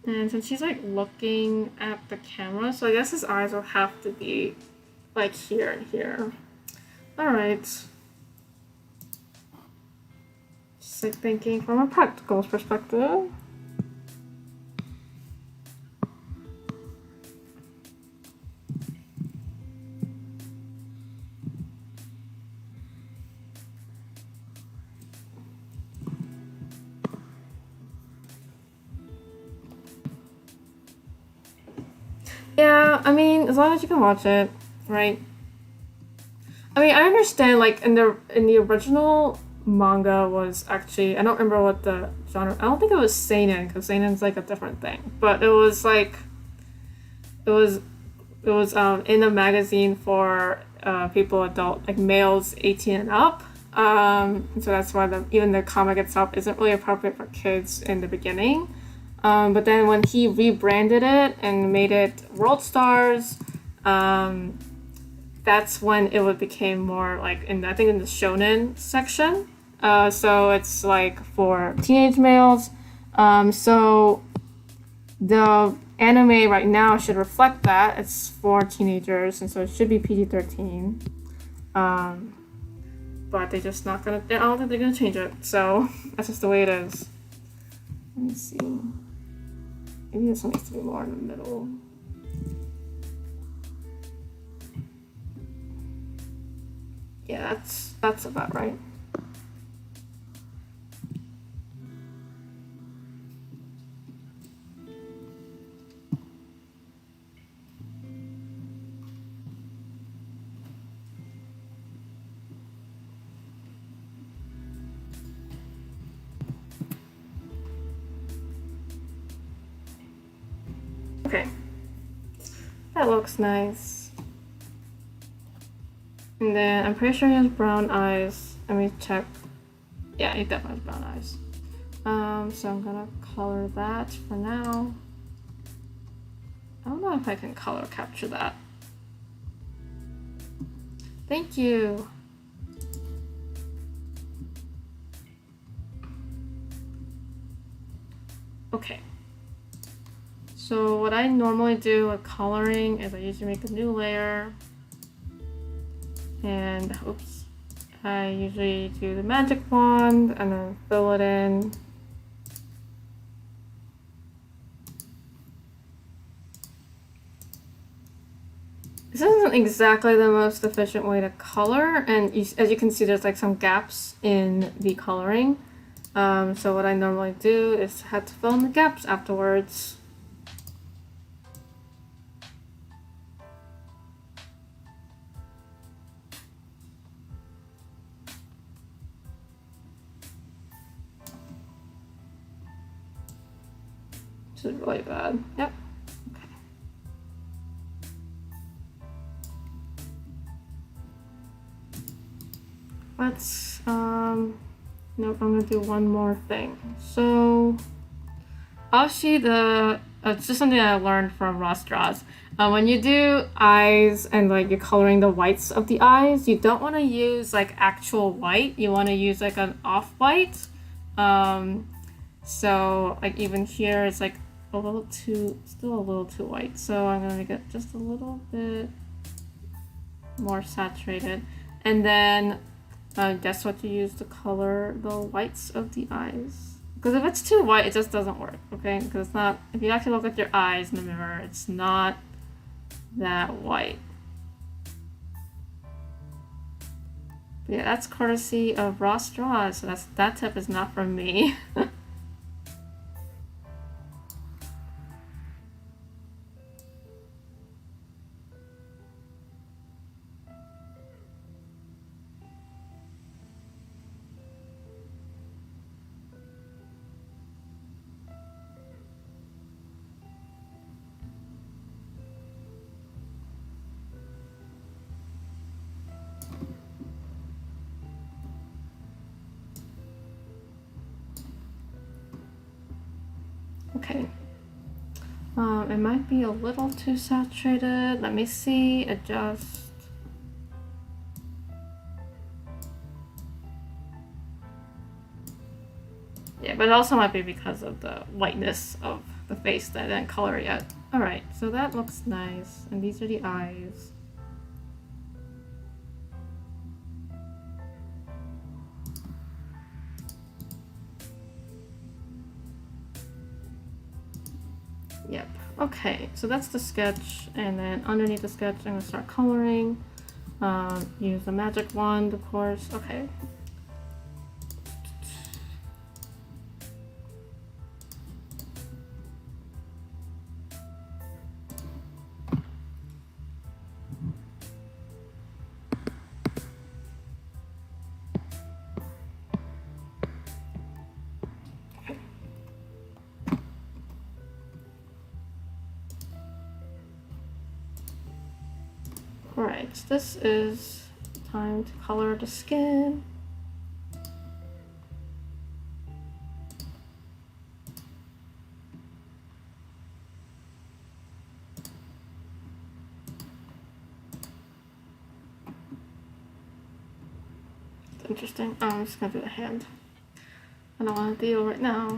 And since she's looking at the camera, so I guess his eyes will have to be here and here. Alright. Just thinking from a practical perspective. Yeah, I mean, as long as you can watch it, right? I mean, I understand, in the original manga was actually, I don't remember what the genre, I don't think it was seinen, because seinen's a different thing, but it was it was in a magazine for people adult, males 18 and up, so that's why even the comic itself isn't really appropriate for kids in the beginning. But then when he rebranded it and made it World Stars, that's when it became more I think in the shonen section. So it's for teenage males. So the anime right now should reflect that. It's for teenagers, and so it should be PG-13. But they're just not gonna, I don't think they're gonna change it. So that's just the way it is. Let me see. Maybe this one needs to be more in the middle. Yeah, that's about right. Okay, that looks nice. And then I'm pretty sure he has brown eyes. Let me check. Yeah, he definitely has brown eyes. So I'm gonna color that for now. I don't know if I can color capture that. Thank you. Okay. So what I normally do with coloring is I usually make a new layer. And oops. I usually do the magic wand and then fill it in. This isn't exactly the most efficient way to color, and as you can see, there's like some gaps in the coloring. So what I normally do is have to fill in the gaps afterwards. This is really bad. Yep. Okay. Let's, nope, I'm gonna do one more thing. So, actually it's just something I learned from Ross Draws. When you do eyes and like you're coloring the whites of the eyes, you don't want to use like actual white. You want to use like an off-white. So like even here it's like still a little too white. So I'm gonna make it just a little bit more saturated. And then that's what you use to color the whites of the eyes. Because if it's too white, it just doesn't work, okay? Because it's not, if you actually look at your eyes in the mirror, it's not that white. But yeah, that's courtesy of Ross Draws, so that tip is not from me. Okay. It might be a little too saturated. Let me see, adjust. Yeah, but it also might be because of the whiteness of the face that I didn't color yet. Alright, so that looks nice. And these are the eyes. Yep. Okay, so that's the sketch, and then underneath the sketch I'm gonna start coloring. Use the magic wand, of course. Okay. Alright, this is time to color the skin. It's interesting. I'm just gonna do the hand. I don't want to deal right now.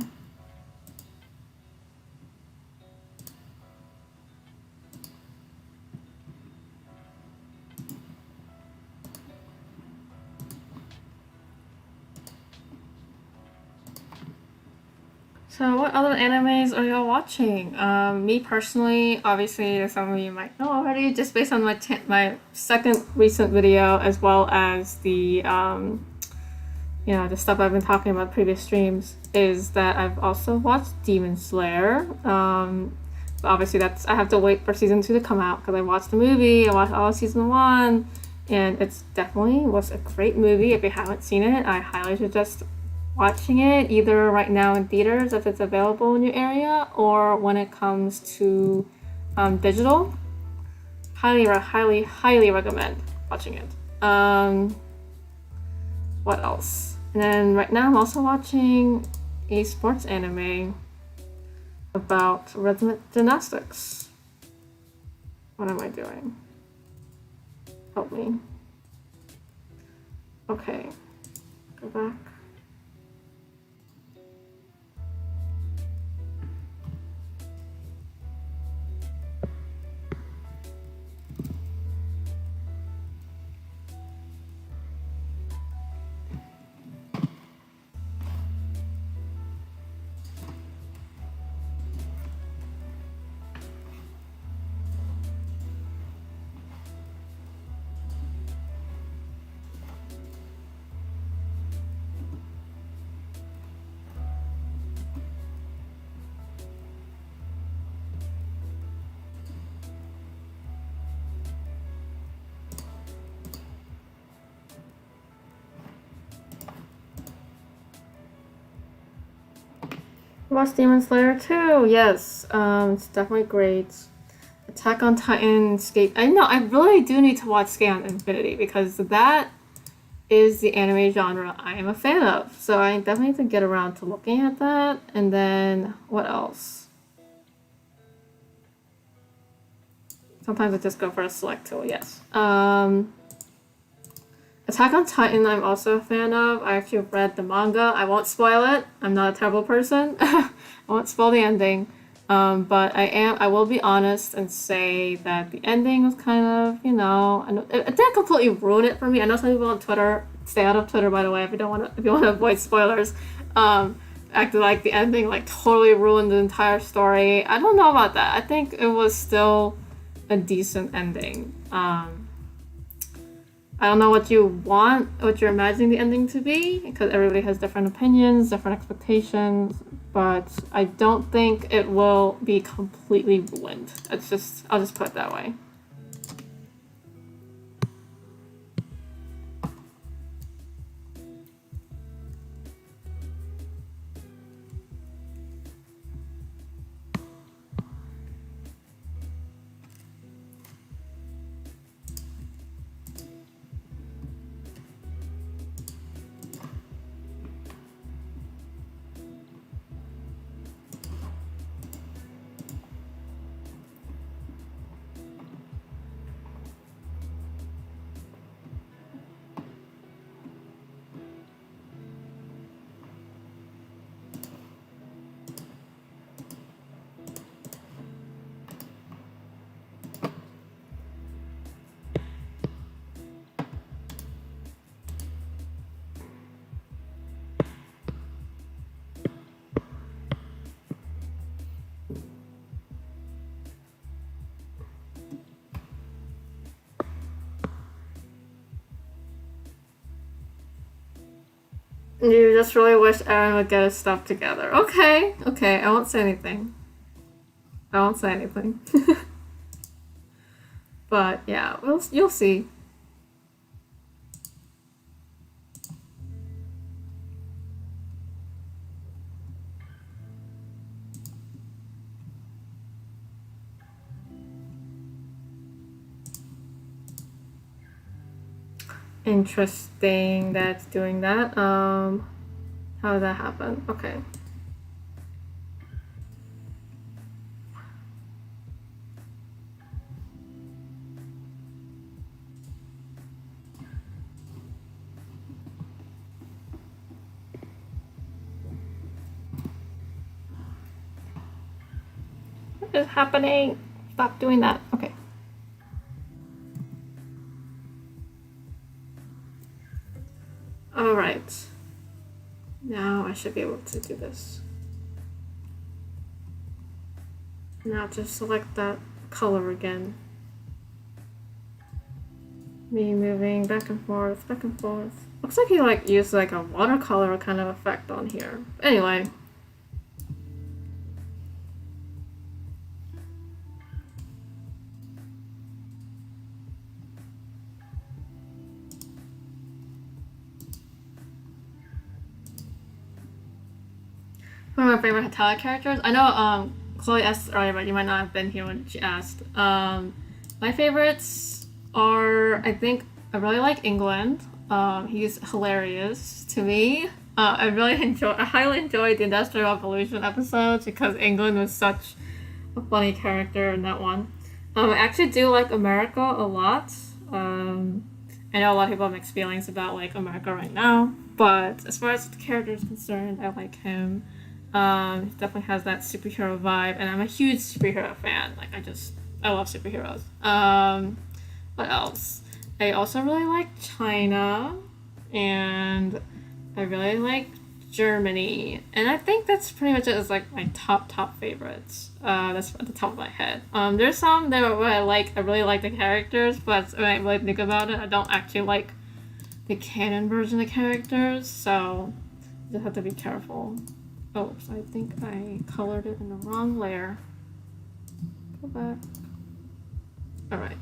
So what other animes are y'all watching? Me personally, obviously, as some of you might know already, just based on my second recent video, as well as the the stuff I've been talking about previous streams, is that I've also watched Demon Slayer. But obviously I have to wait for season 2 to come out because I watched the movie, I watched all of season 1, and it's definitely was a great movie. If you haven't seen it, I highly suggest watching it either right now in theaters if it's available in your area, or when it comes to digital. Highly recommend watching it. What else? And then right now I'm also watching a sports anime about rhythmic gymnastics. What am I doing? Help me. Okay. Go back. Watch Demon Slayer too. Yes, it's definitely great. Attack on Titan, Skate. I know. I really do need to watch Skate on Infinity because that is the anime genre I am a fan of. So I definitely need to get around to looking at that. And then what else? Sometimes I just go for a select tool. Yes. Attack on Titan, I'm also a fan of. I actually read the manga. I won't spoil it. I'm not a terrible person. I won't spoil the ending. But I will be honest and say that the ending was kind of, I know, it didn't completely ruin it for me. I know some people on Twitter, stay out of Twitter by the way, if you want to avoid spoilers, acted like the ending like totally ruined the entire story. I don't know about that. I think it was still a decent ending. I don't know what what you're imagining the ending to be, because everybody has different opinions, different expectations, but I don't think it will be completely ruined. I'll just put it that way. You just really wish Aaron would get his stuff together. Okay, I won't say anything. But yeah, you'll see. Interesting that's doing that. How did that happen? Okay. What is happening? Stop doing that. Okay. Alright. Now I should be able to do this. Now just select that color again. Me moving back and forth, back and forth. Looks like he used like a watercolor kind of effect on here. Anyway. One of my favorite Hetalia characters. I know Chloe asked earlier, but you might not have been here when she asked. My favorites are, I think, I really like England. He's hilarious to me. I highly enjoyed the Industrial Revolution episodes because England was such a funny character in that one. I actually do like America a lot. I know a lot of people have mixed feelings about like America right now, but as far as the character is concerned, I like him. He definitely has that superhero vibe, and I'm a huge superhero fan. Like I love superheroes. What else? I also really like China, and I really like Germany, and I think that's pretty much it. As like my top favorites. That's at the top of my head. There's some that where I really like the characters, but when I really think about it, I don't actually like the canon version of characters, so you just have to be careful. Oh, so I think I colored it in the wrong layer. Go back. All right.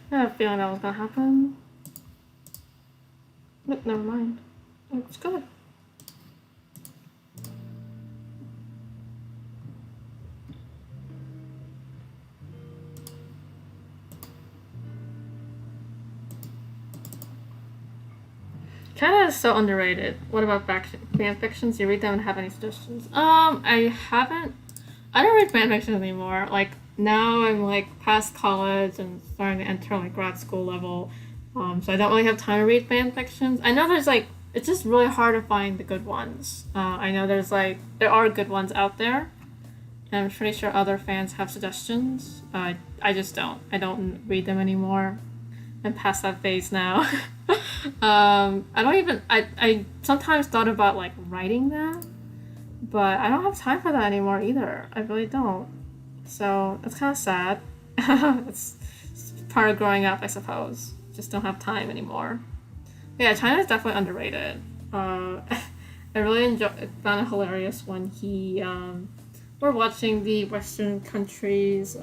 I had a feeling that was gonna happen. Nope, never mind. It's good. China is so underrated. What about fan fictions? You read them and have any suggestions? I haven't. I don't read fan fiction anymore. Like now, I'm like past college and starting to enter like grad school level. So I don't really have time to read fan fictions. I know there's like it's just really hard to find the good ones. I know there are good ones out there, and I'm pretty sure other fans have suggestions. I just don't. I don't read them anymore. I'm past that phase now. I don't even. I sometimes thought about like writing them, but I don't have time for that anymore either. I really don't. So it's kind of sad. It's part of growing up, I suppose. Just don't have time anymore. But yeah, China is definitely underrated. I really found it hilarious when we're watching the Western countries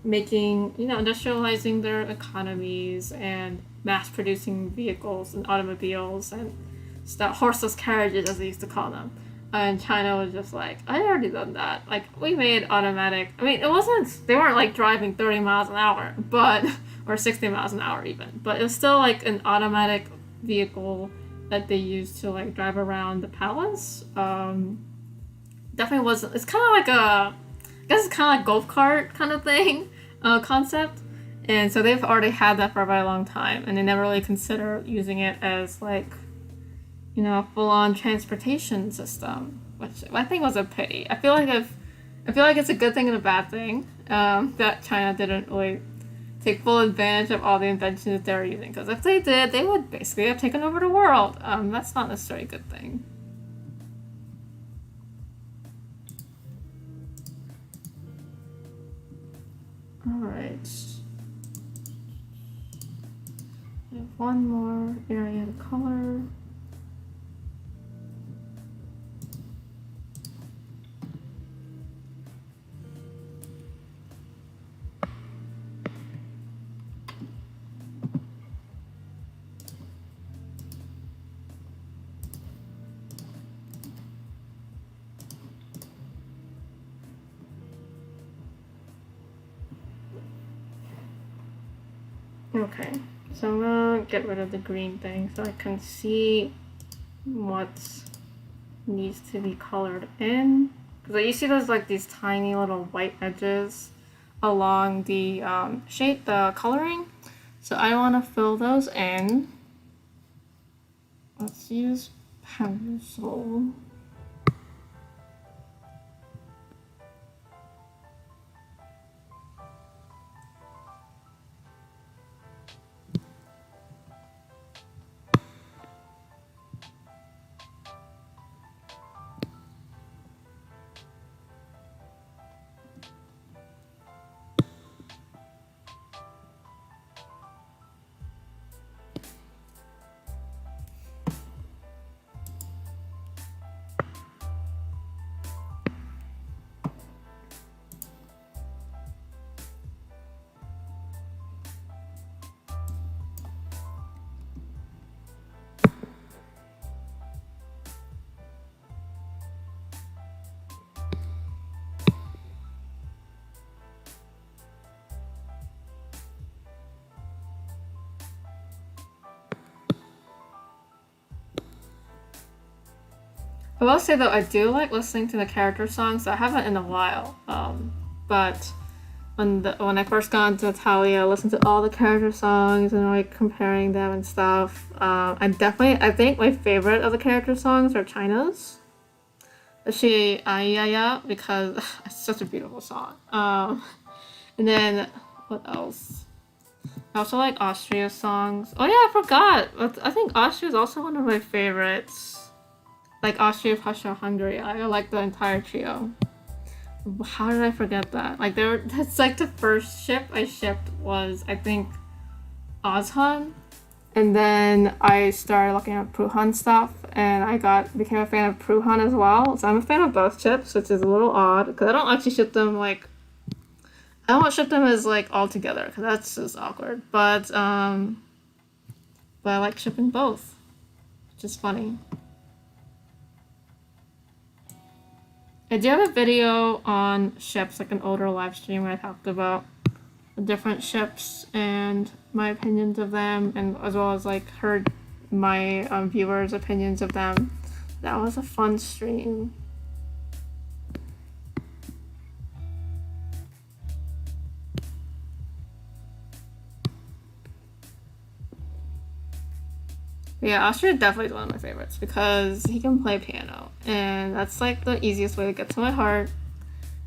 making, industrializing their economies and mass producing vehicles and automobiles and stuff, horseless carriages, as they used to call them. And China was just like, I already done that. Like, we made automatic. I mean, they weren't like driving 30 miles an hour, but, or 60 miles an hour even, but it was still like an automatic vehicle that they used to like drive around the palace. Definitely wasn't. It's kind of like I guess it's kind of like golf cart kind of thing, concept. And so they've already had that for a very long time, and they never really consider using it as like, a full-on transportation system, which I think was a pity. I feel like it's a good thing and a bad thing that China didn't really take full advantage of all the inventions that they're using. Because if they did, they would basically have taken over the world. That's not necessarily a good thing. All right. I have one more area to color. Okay, so I'm gonna get rid of the green thing so I can see what needs to be colored in. Because you see there's like these tiny little white edges along the the coloring. So I want to fill those in. Let's use pencil. I will say though, I do like listening to the character songs. I haven't in a while. But when I first got into Hetalia, I listened to all the character songs and like comparing them and stuff. I think my favorite of the character songs are China's. Especially Ayaya because it's such a beautiful song. And then what else? I also like Austria's songs. Oh yeah, I forgot. I think Austria is also one of my favorites. Like Austria, Prussia, Hungary. I like the entire trio. How did I forget that? Like that's like the first ship I shipped was I think Ozhan, and then I started looking at Pruhan stuff, and became a fan of Pruhan as well. So I'm a fan of both ships, which is a little odd because I don't actually ship them like I don't ship them as like all together because that's just awkward. But I like shipping both, which is funny. I do have a video on ships, like an older live stream where I talked about the different ships and my opinions of them, and as well as like heard my viewers' opinions of them. That was a fun stream. But yeah, Austria definitely is one of my favorites because he can play piano, and that's like the easiest way to get to my heart.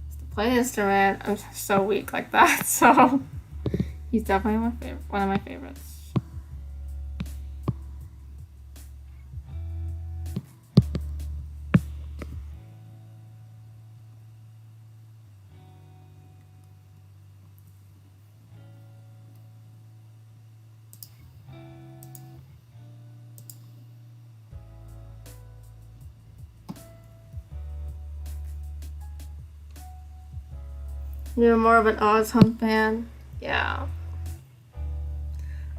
Is to play an instrument. I'm so weak like that, so he's definitely one of my favorites. You're more of an Oz Hunt fan? Yeah.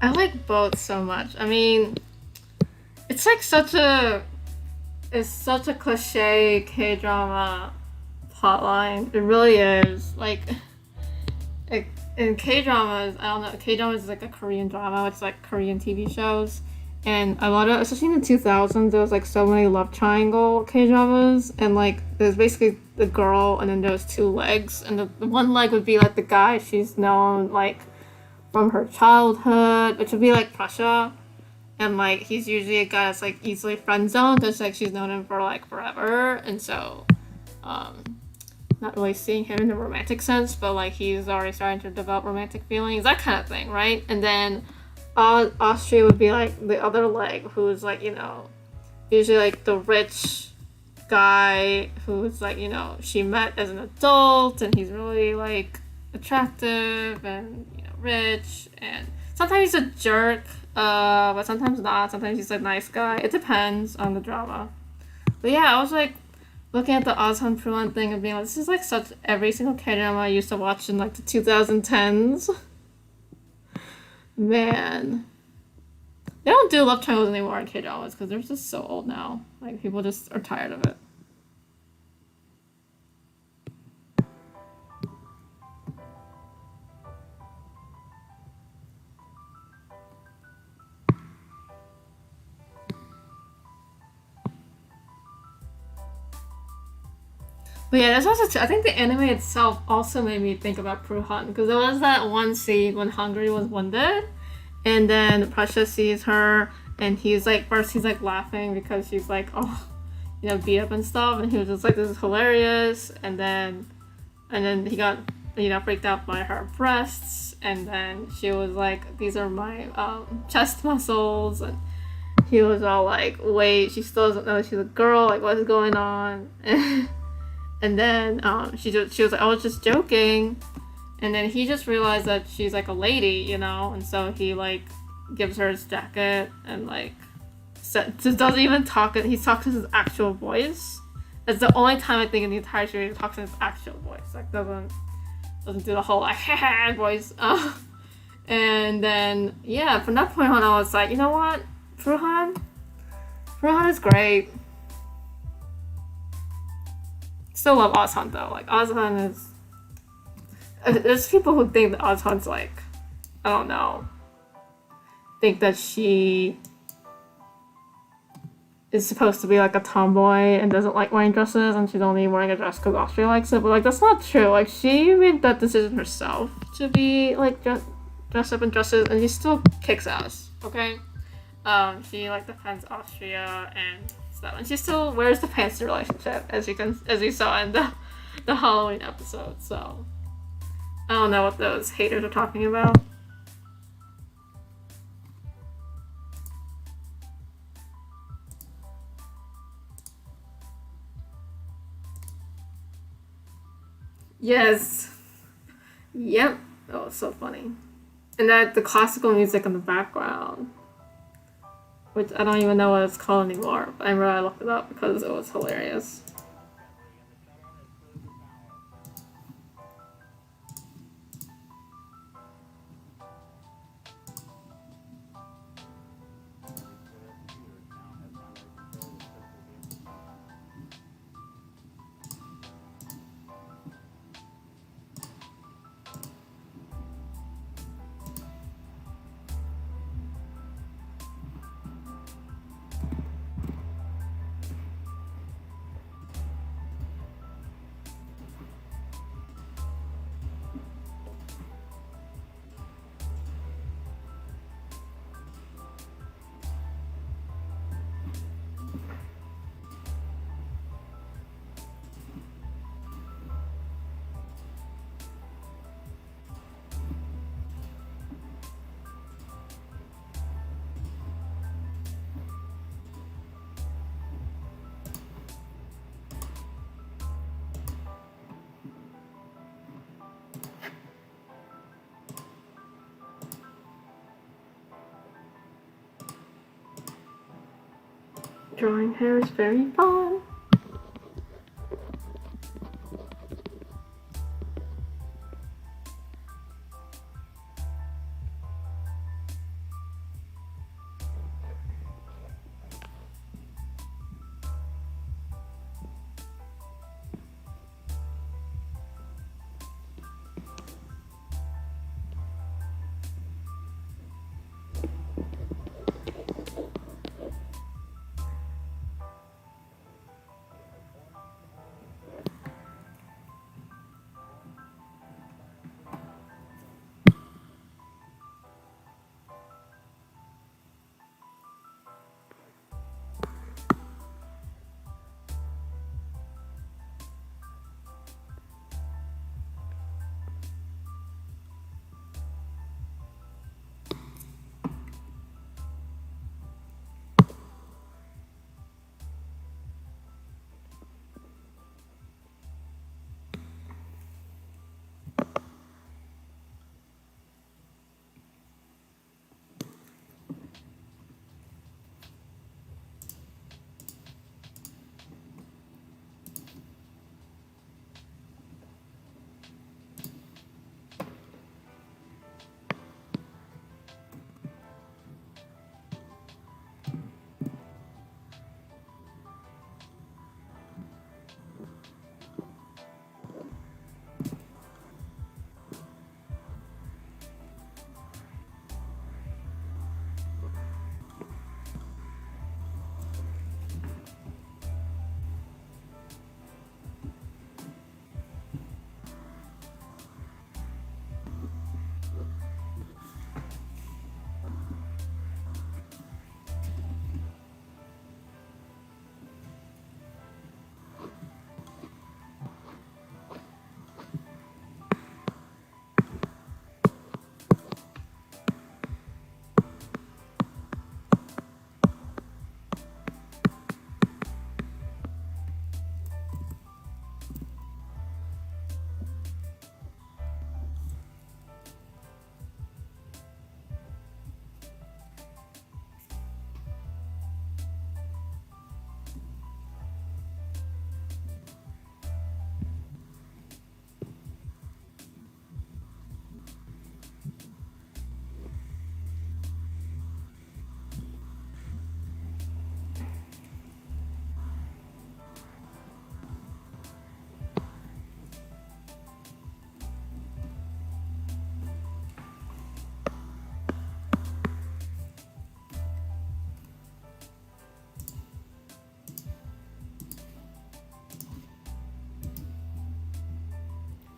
I like both so much. I mean, it's like it's such a cliche K drama plotline. It really is. Like in K dramas, I don't know. K dramas is like a Korean drama. It's like Korean TV shows, and a lot of, especially in the 2000s, there was like so many love triangle K dramas, and like there's basically the girl, and then there's two legs, and the one leg would be like the guy she's known like from her childhood, which would be like Prussia. And like he's usually a guy that's like easily friend zoned, just like she's known him for like forever, and so um not really seeing him in the romantic sense, but like he's already starting to develop romantic feelings, that kind of thing, right? And then Austria would be like the other leg, who's like, you know, usually like the rich guy who's like, you know, she met as an adult and he's really like attractive and, you know, rich, and sometimes he's a jerk, but sometimes not. Sometimes he's a nice guy. It depends on the drama. But yeah, I was like looking at the Ozhan Pruan thing and being like, this is like such every single K-drama I used to watch in like the 2010s. Man. They don't do love triangles anymore in K-dramas because they're just so old now. Like, people just are tired of it. But yeah, that's also I think the anime itself also made me think about Pruhan because there was that one scene when Hungary was wounded, and then Prussia sees her, and he's like, first he's like laughing because she's like, oh, you know, beat up and stuff, and he was just like, this is hilarious, and then he got, you know, freaked out by her breasts, and then she was like, these are my chest muscles, and he was all like, wait, she still doesn't know she's a girl, like what's going on? And then she was like, I was just joking. And then he just realized that she's like a lady, you know? And so he like gives her his jacket and like just doesn't even talk. He talks in his actual voice. That's the only time I think in the entire series he talks in his actual voice. Like doesn't do the whole like voice. And then yeah, from that point on I was like, you know what? Pruhan is great. Still love Ozhan though. Like Ozhan is. There's people who think that Ozhan's like, I don't know. Think that she is supposed to be like a tomboy and doesn't like wearing dresses, and she's only wearing a dress because Austria likes it. But like that's not true. Like she made that decision herself to be like dressed up in dresses, and she still kicks ass. Okay, she like defends Austria and stuff, and she still wears the pants in the relationship, as you saw in the Halloween episode. So I don't know what those haters are talking about. Yes. Yep. That was so funny. And that the classical music in the background, which I don't even know what it's called anymore. But I remember I looked it up because it was hilarious. Drawing hair is very fun.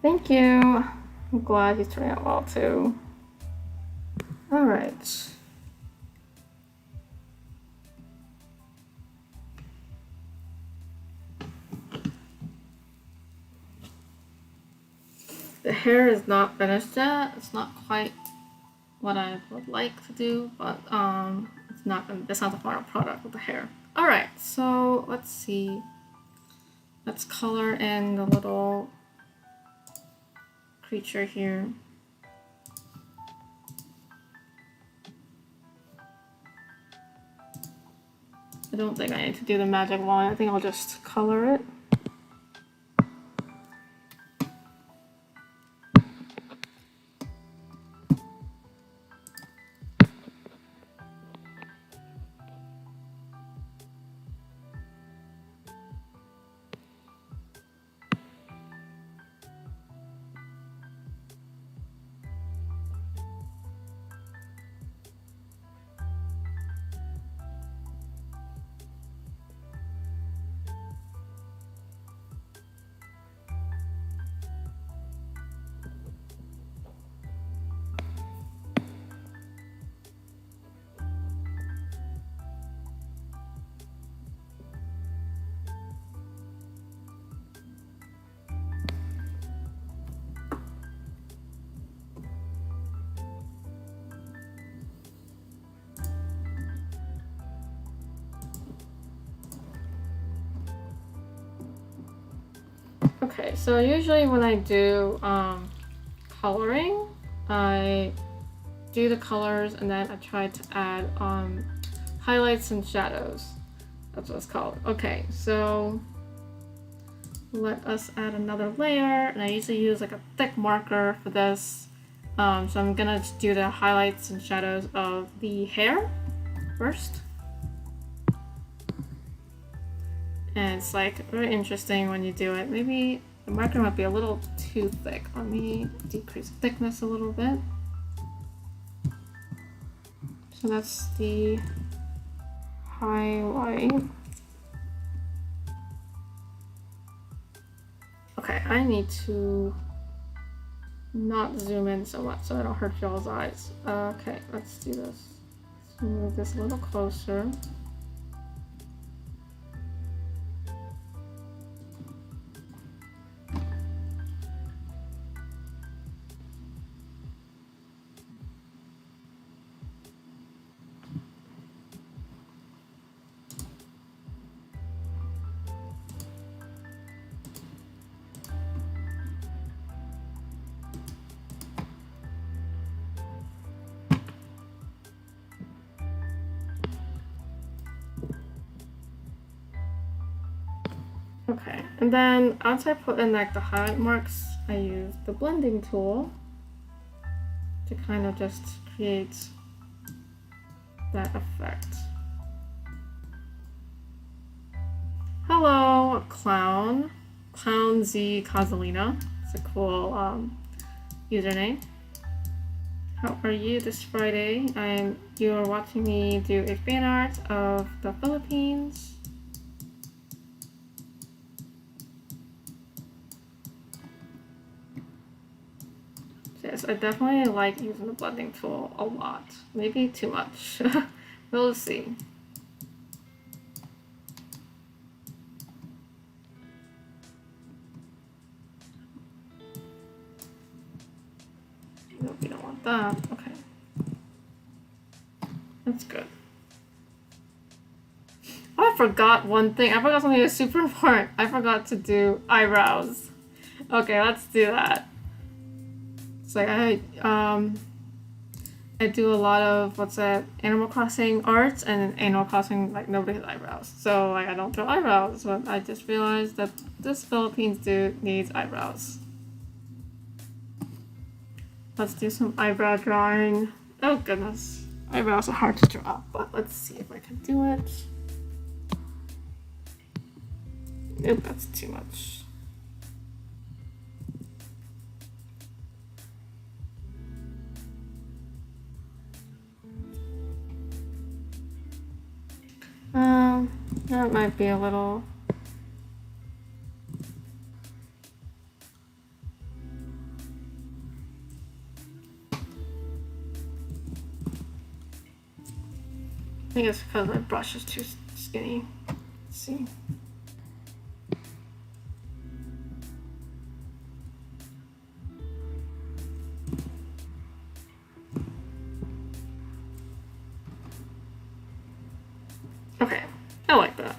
Thank you. I'm glad he's turning out well too. All right. The hair is not finished yet. It's not quite what I would like to do, but it's not gonna. That's not the final product with the hair. All right. So let's see. Let's color in the little creature here. I don't think I need to do the magic line. I think I'll just color it. Okay, so usually when I do coloring, I do the colors and then I try to add highlights and shadows. That's what it's called. Okay, so let us add another layer, and I usually use like a thick marker for this. So I'm gonna just do the highlights and shadows of the hair first. And it's like very interesting when you do it. Maybe the marker might be a little too thick. Let me decrease the thickness a little bit. So that's the highlight. Okay, I need to not zoom in so much so I don't hurt y'all's eyes. Okay, let's do this. Let's move this a little closer. Okay, and then once I put in like the highlight marks, I use the blending tool to kind of just create that effect. Hello, Clown Z Causalina. It's a cool username. How are you this Friday? You are watching me do a fan art of the Philippines. Yes, I definitely like using the blending tool a lot. Maybe too much. We'll see. Nope, we don't want that. Okay. That's good. Oh, I forgot one thing. I forgot something super important. I forgot to do eyebrows. Okay, let's do that. It's like I do a lot of Animal Crossing art, and in Animal Crossing like nobody has eyebrows, so like I don't draw eyebrows. But I just realized that this Philippines dude needs eyebrows. Let's do some eyebrow drawing. Oh goodness, eyebrows are hard to draw, but let's see if I can do it. Nope, that's too much. That might be a little. think it's because my brush is too skinny. Let's see. Okay, I like that.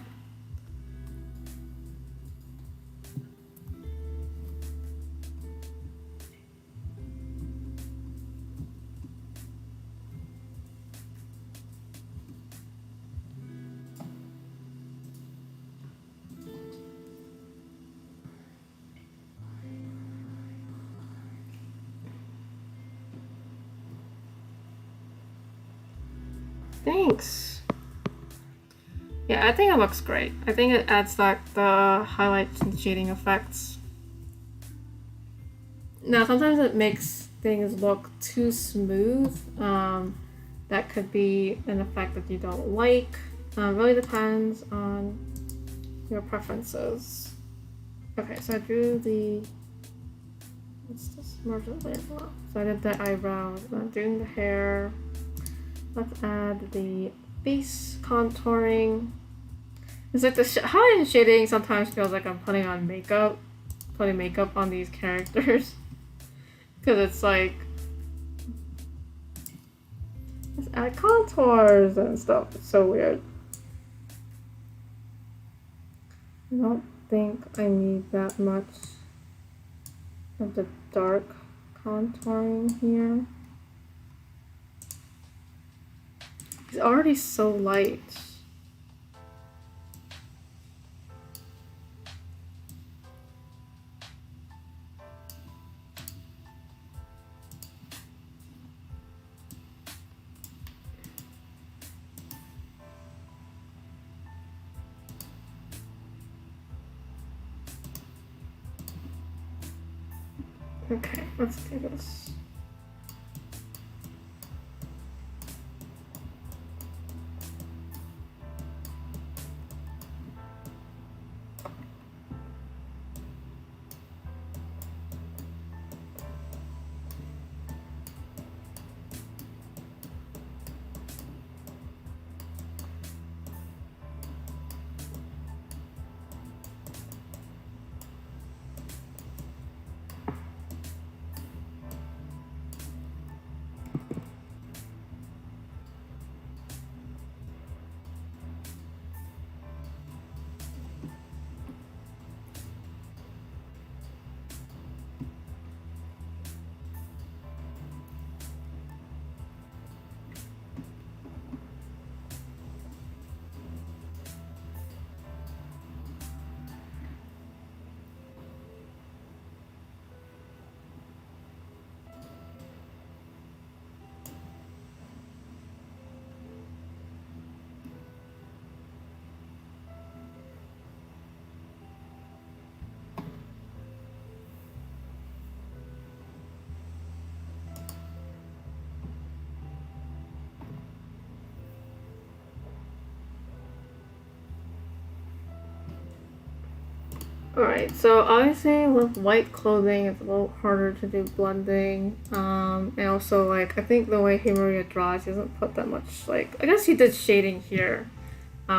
Thanks. Yeah, I think it looks great. I think it adds like the highlights and shading effects. Now, sometimes it makes things look too smooth. That could be an effect that you don't like. Really depends on your preferences. Okay, so I drew the. Let's just merge it later. So I did the eyebrows. I'm doing the hair. Let's add the face contouring. It's like the highlight and shading sometimes feels like I'm putting makeup on these characters. Because it's like, let's add contours and stuff. It's so weird. I don't think I need that much of the dark contouring here. It's already so light. Okay, let's do this. Alright, so obviously with white clothing it's a little harder to do blending. And also like I think the way Hetalia draws, he doesn't put that much like I guess he did shading here.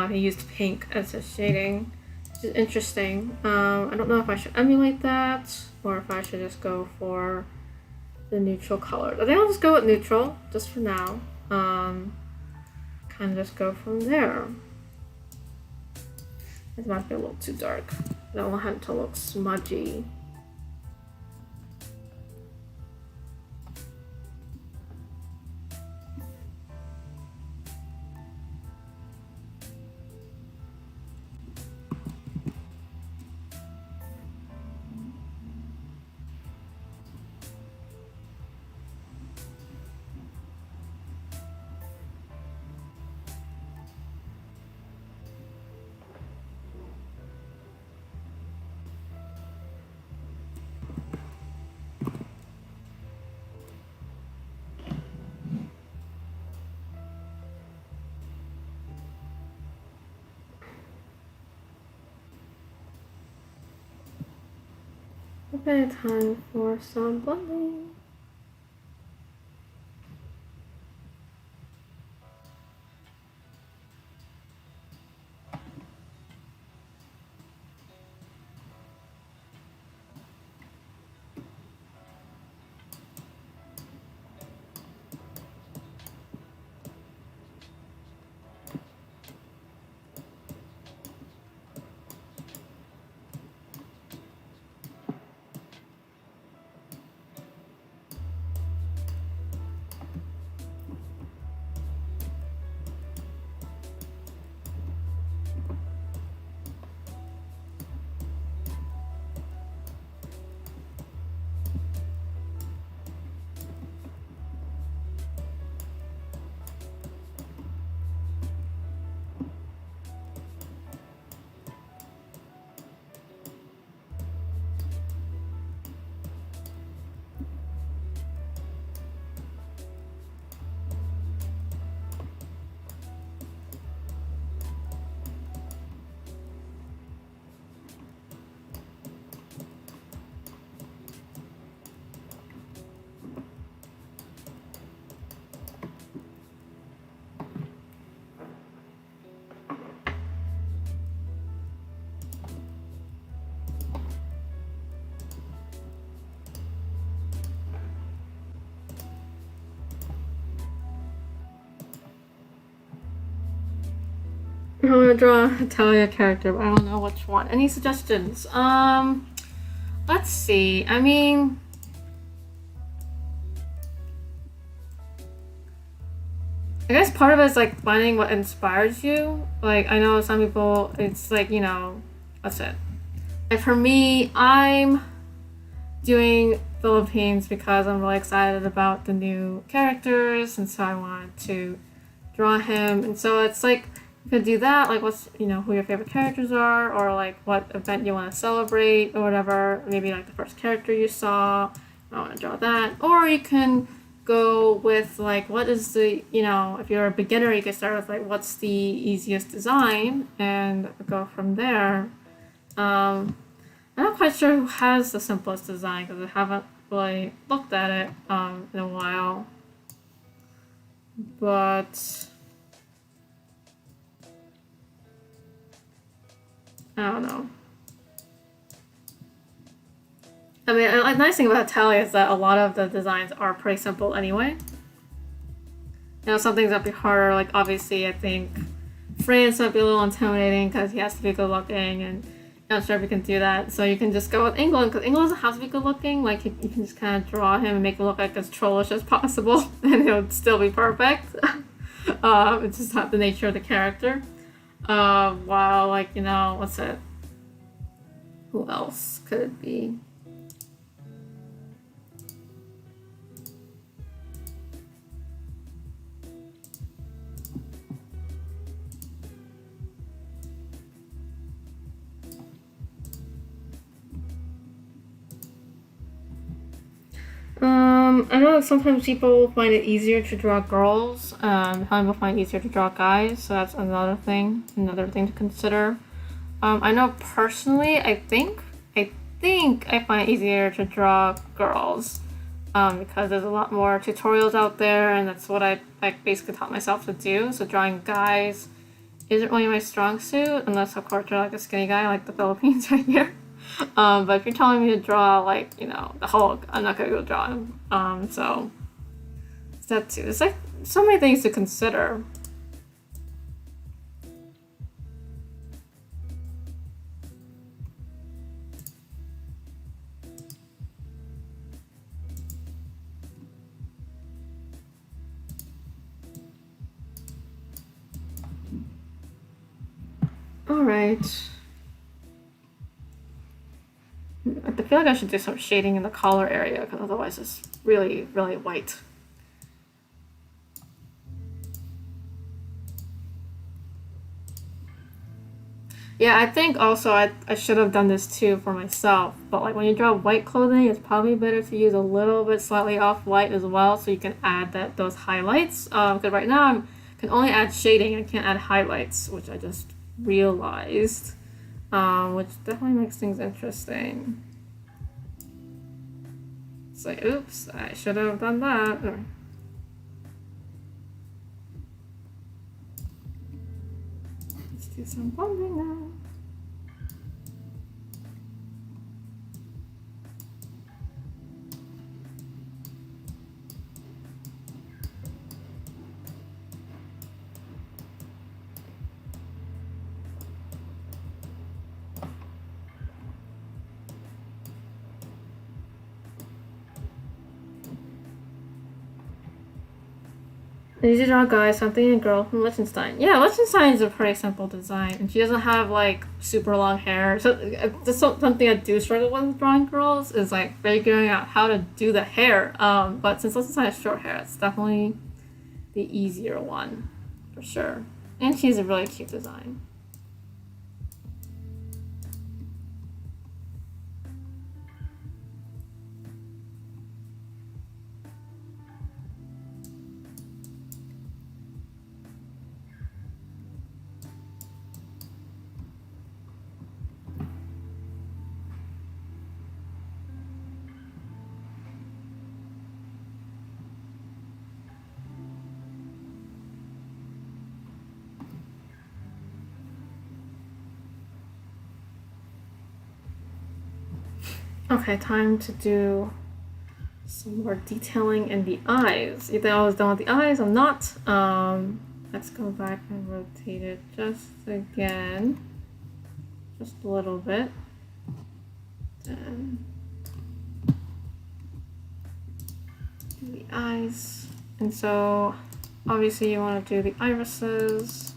He used pink as his shading, which is interesting. I don't know if I should emulate that or if I should just go for the neutral colors. I think I'll just go with neutral just for now. Kind of just go from there. This might be a little too dark. I don't want him to look smudgy. Okay, time for some blending. I want to draw a Hetalia character, but I don't know which one. Any suggestions? Let's see. I mean, I guess part of it is like finding what inspires you. Like, I know some people, it's like, you know, what's it? Like for me, I'm doing Philippines because I'm really excited about the new characters, and so I wanted to draw him. And so it's like you could do that, like what's, you know, who your favorite characters are, or like what event you want to celebrate or whatever. Maybe like the first character you saw, I want to draw that. Or you can go with like what is the, you know, if you're a beginner, you can start with like what's the easiest design and go from there. I'm not quite sure who has the simplest design because I haven't really looked at it in a while. But I don't know. I mean, a nice thing about Hetalia is that a lot of the designs are pretty simple anyway. You know, some things might be harder. Like obviously, I think France might be a little intimidating because he has to be good looking, and I'm not sure if you can do that. So you can just go with England because England doesn't have to be good looking. Like you can just kind of draw him and make him look like as trollish as possible, and it would still be perfect. It's just not the nature of the character. While like, you know, what's it? Who else could it be? I know that sometimes people find it easier to draw girls. Some people find it easier to draw guys, so that's another thing to consider. I know personally, I find it easier to draw girls, because there's a lot more tutorials out there, and that's what I like basically taught myself to do. So drawing guys isn't really my strong suit, unless of course you're like a skinny guy like the Philippines right here. But if you're telling me to draw like, you know, the Hulk, I'm not gonna go draw him. So it's that too. It's like so many things to consider. All right. I feel like I should do some shading in the collar area because otherwise it's really, really white. Yeah, I think also I should have done this too for myself. But like when you draw white clothing, it's probably better to use a little bit slightly off white as well, so you can add those highlights. Because right now I can only add shading, I can't add highlights, which I just realized. Which definitely makes things interesting. It's like, oops, I should have done that. Let's do some blending now. Easy draw guy, something a girl from Liechtenstein. Yeah, Liechtenstein is a pretty simple design, and she doesn't have like super long hair. So that's something I do struggle with drawing girls is like figuring out how to do the hair. But since Liechtenstein has short hair, it's definitely the easier one for sure. And she's a really cute design. Okay, time to do some more detailing in the eyes. You think I was done with the eyes? I'm not. let's go back and rotate it just again. Just a little bit. Then do the eyes. And so obviously you want to do the irises.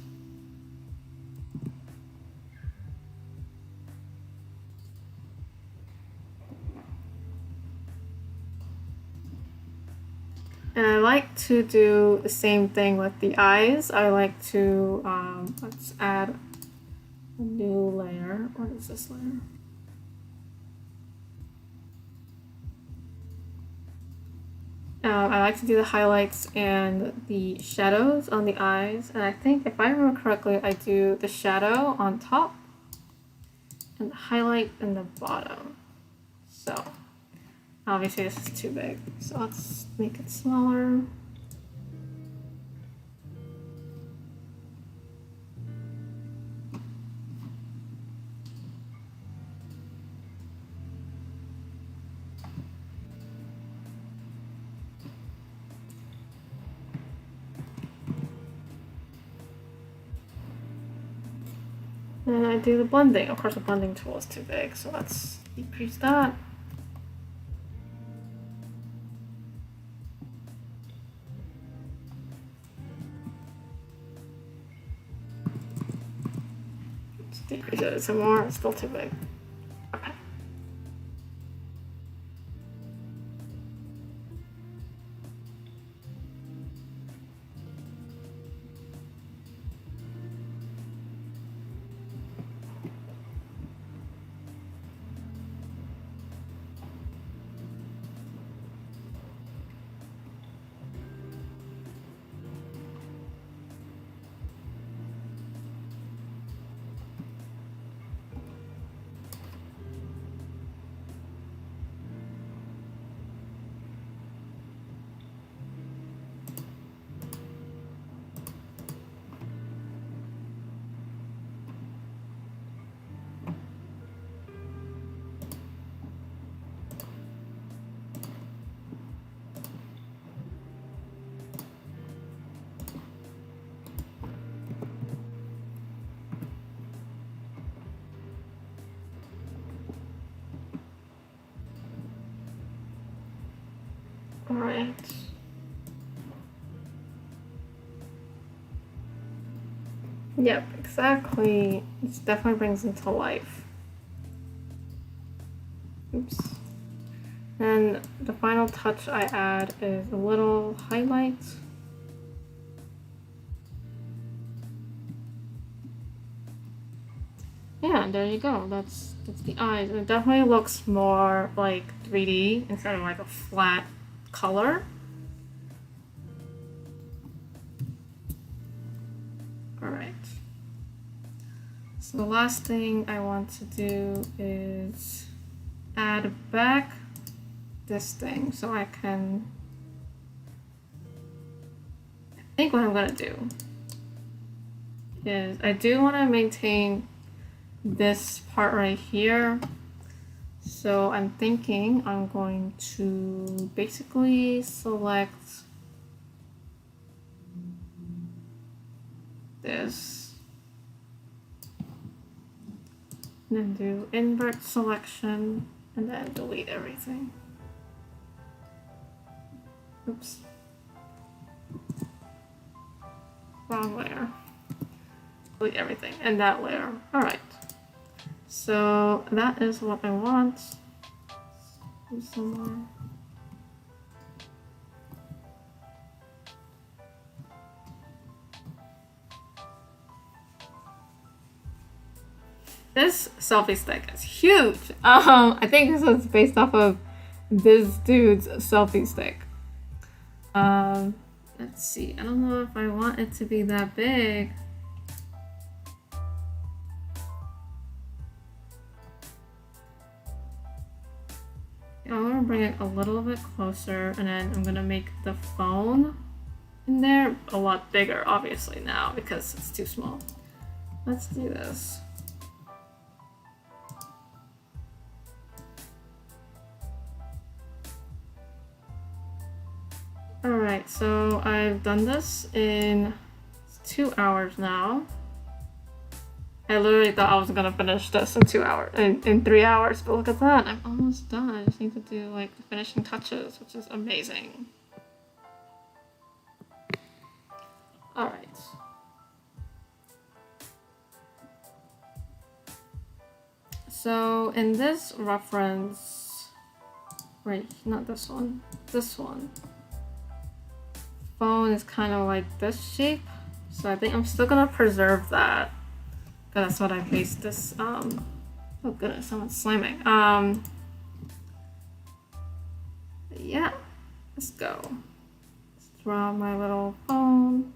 And I like to do the same thing with the eyes. I like to, let's add a new layer. What is this layer? I like to do the highlights and the shadows on the eyes. And I think if I remember correctly, I do the shadow on top and the highlight in the bottom. So obviously this is too big, so let's make it smaller. And I do the blending. Of course the blending tool is too big, so let's decrease that. Let's decrease it some more, it's still too big. Okay. All right. Yep, exactly. It definitely brings them to life. Oops. And the final touch I add is a little highlight. Yeah, and there you go. That's the eyes. And it definitely looks more like 3D instead of like a flat color. Alright. So the last thing I want to do is add back this thing so I can... I think what I'm gonna do is I do want to maintain this part right here. So I'm thinking I'm going to basically select this and then do invert selection and then delete everything. Oops. Wrong layer. Delete everything and that layer. All right. So that is what I want. Do some more. This selfie stick is huge. I think this was based off of this dude's selfie stick. Let's see. I don't know if I want it to be that big. I'm gonna bring it a little bit closer and then I'm gonna make the phone in there a lot bigger, obviously now because it's too small. Let's do this. Alright, so I've done this in 2 hours now. I literally thought I was gonna finish this in 2 hours, in 3 hours, but look at that, I'm almost done. I just need to do like the finishing touches, which is amazing. All right. So in this reference, wait, not this one, this one. Phone is kind of like this shape, so I think I'm still gonna preserve that. That's what I based this, oh goodness, someone's slamming. Yeah, let's go. Let's draw my little phone.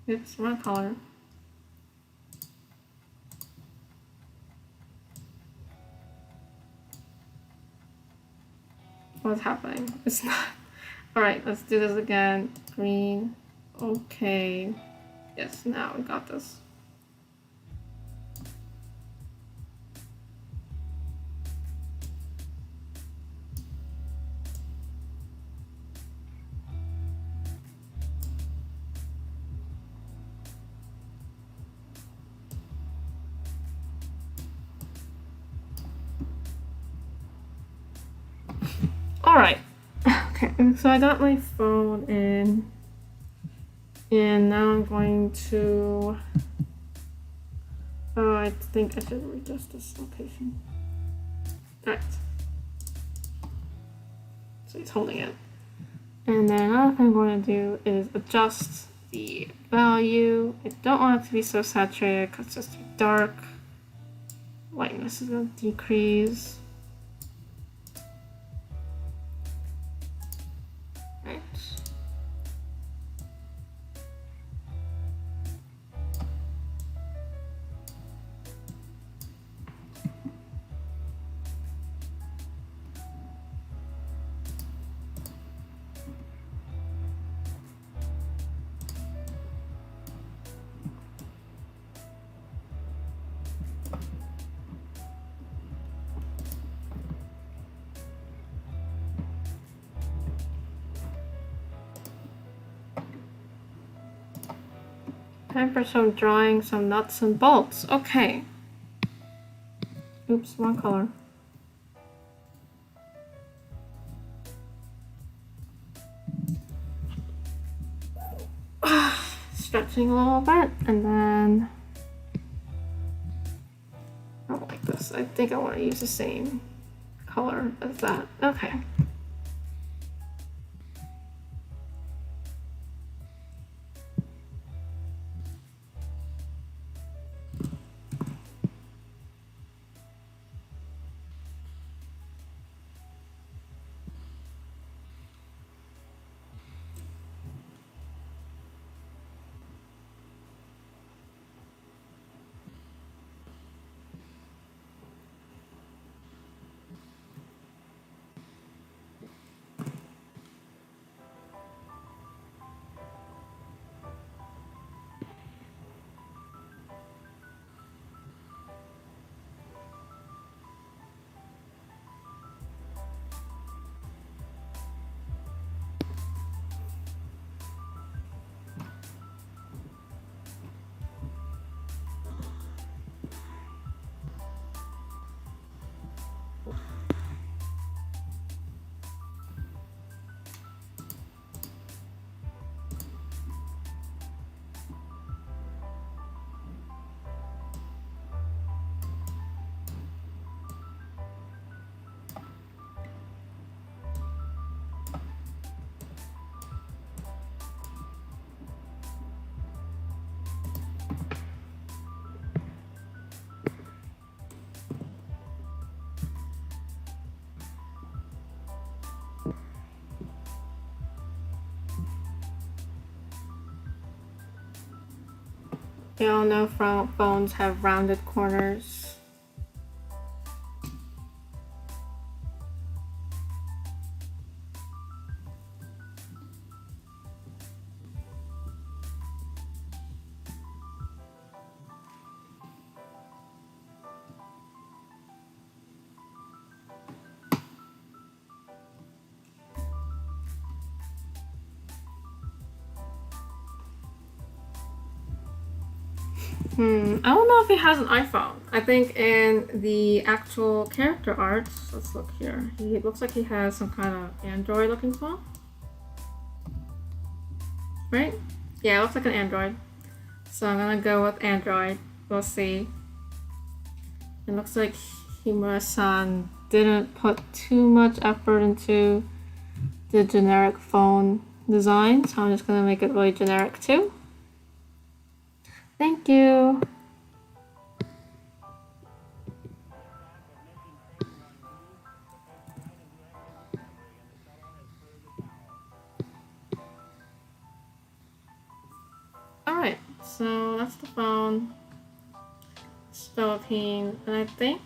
Oops, wrong color. What's happening? It's not. All right, let's do this again. Green, okay. Yes, now we got this. All right, okay, so I got my phone in, and now I'm going to, oh, I think I should readjust this location. All right, so he's holding it. And then another thing I'm going to do is adjust the value. I don't want it to be so saturated because it's just too dark. Lightness is going to decrease. Right. Time for some drawing, some nuts and bolts. Okay. Oops, wrong color. Stretching a little bit, and then I don't like this. I think I want to use the same color as that. Okay. We all know phones have rounded corners. I don't know if he has an iPhone. I think in the actual character arts, let's look here. He looks like he has some kind of Android looking phone. Right? Yeah, it looks like an Android. So I'm gonna go with Android. We'll see. It looks like Himura-san didn't put too much effort into the generic phone design, so I'm just gonna make it really generic too. Thank you. Alright, so that's the phone. It's Philippine, and I think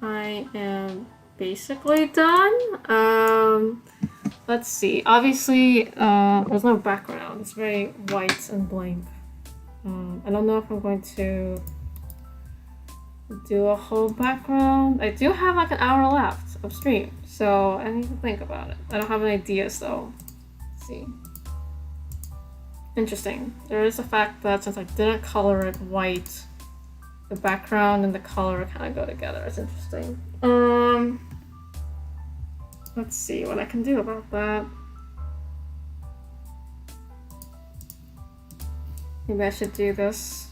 I am basically done. Let's see. Obviously, there's no background. It's very white and blank. I don't know if I'm going to do a whole background. I do have like an hour left of stream, so I need to think about it. I don't have any ideas though. Let's see. Interesting. There is the fact that since I didn't color it white, the background and the color kind of go together. It's interesting. Let's see what I can do about that. Maybe I should do this.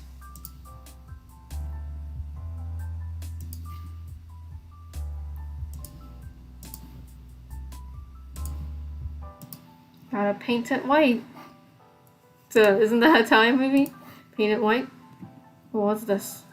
Gotta paint it white. So, isn't that an Italian movie? Paint it white? Well, what's this?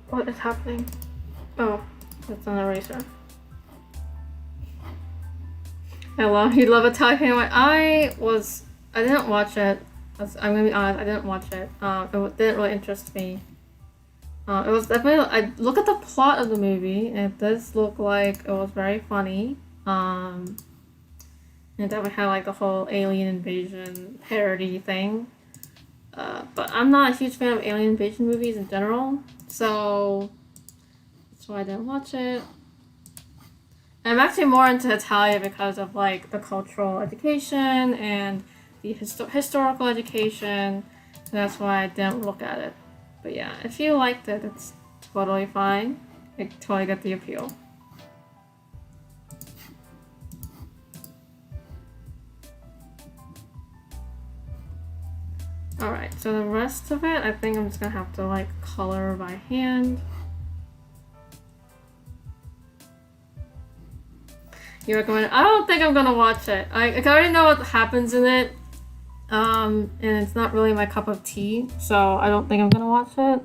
What is happening? Oh, it's an eraser. You love Italian. I didn't watch it. I'm gonna be honest, I didn't watch it. It didn't really interest me. It was definitely, I look at the plot of the movie, and it does look like it was very funny. And it definitely had like the whole alien invasion parody thing. But I'm not a huge fan of alien invasion movies in general, so that's why I didn't watch it. And I'm actually more into Hetalia because of like the cultural education and the historical education, so that's why I didn't look at it. But yeah, if you liked it, it's totally fine. I totally get the appeal. Alright, so the rest of it, I think I'm just gonna have to like color by hand. You recommend it? I don't think I'm gonna watch it. I already know what happens in it. And it's not really my cup of tea, so I don't think I'm gonna watch it.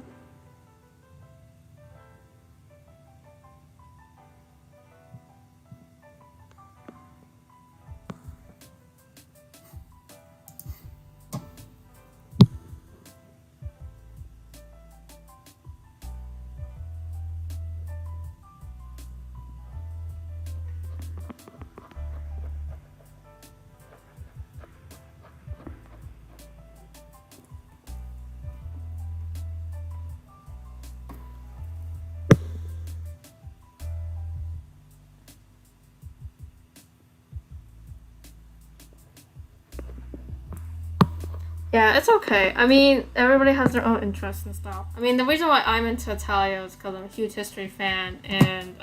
Yeah, it's okay. I mean, everybody has their own interests and stuff. I mean, the reason why I'm into Italia is because I'm a huge history fan, and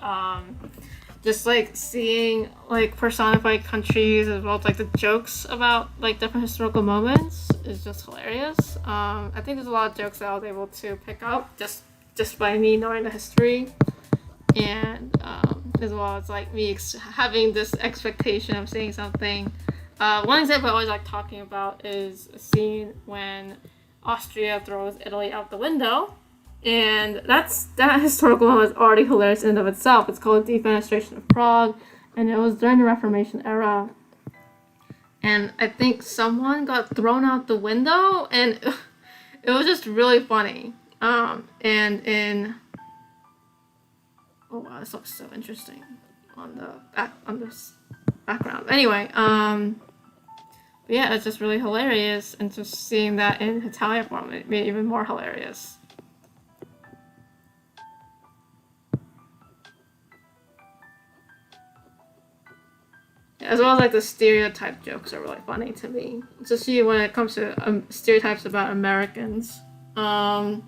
just like seeing like personified countries as well as like the jokes about like different historical moments is just hilarious. I think there's a lot of jokes that I was able to pick up just by me knowing the history, and as well as like me having this expectation of seeing something One example I always like talking about is a scene when Austria throws Italy out the window. And that historical moment was already hilarious in and of itself. It's called Defenestration of Prague, and it was during the Reformation era. And I think someone got thrown out the window, and it was just really funny. And in oh wow, this looks so interesting on this background. Anyway, but yeah, it's just really hilarious, and just seeing that in Hetalia form, it made it even more hilarious. As well as like the stereotype jokes are really funny to me. Especially when it comes to stereotypes about Americans. I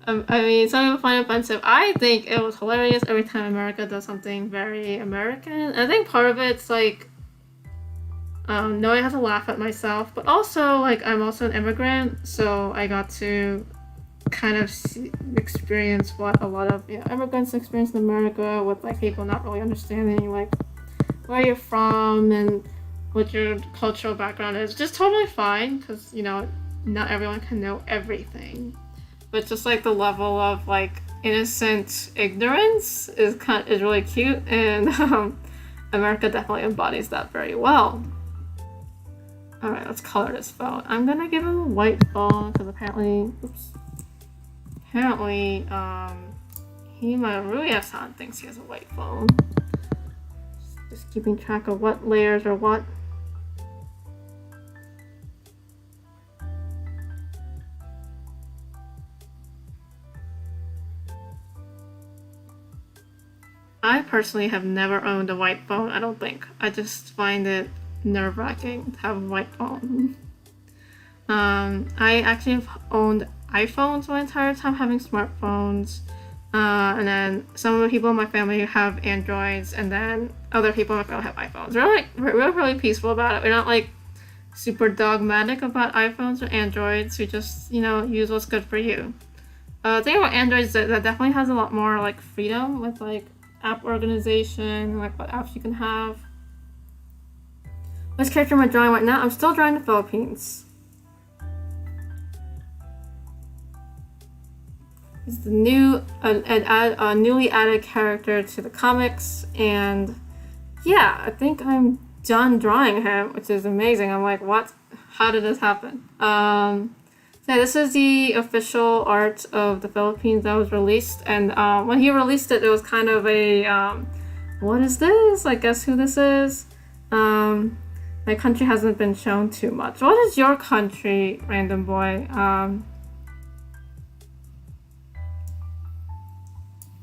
mean, some people find it offensive. I think it was hilarious every time America does something very American. I think part of it's like knowing I have to laugh at myself, but also like I'm also an immigrant, so I got to kind of experience what a lot of immigrants experience in America, with like people not really understanding like where you're from and what your cultural background is. Just totally fine, because not everyone can know everything, but just like the level of like innocent ignorance is really cute, and America definitely embodies that very well. All right, let's color this phone. I'm gonna give him a white phone because apparently Himaruya-san thinks he has a white phone. Just keeping track of what layers are what. I personally have never owned a white phone, I don't think. I just find it nerve-wracking to have a white phone. I actually have owned iPhones my entire time, having smartphones. And then some of the people in my family have Androids, and then other people in my family have iPhones. We're really peaceful about it. We're not like super dogmatic about iPhones or Androids. We just, use what's good for you. The thing about Androids is that definitely has a lot more like freedom with like app organization, like what apps you can have. Which character am I drawing right now? I'm still drawing the Philippines. He's the newly added character to the comics, and yeah, I think I'm done drawing him, which is amazing. I'm like, what? How did this happen? So yeah, this is the official art of the Philippines that was released, and when he released it, it was kind of a what is this? I guess who this is. My country hasn't been shown too much. What is your country, random boy?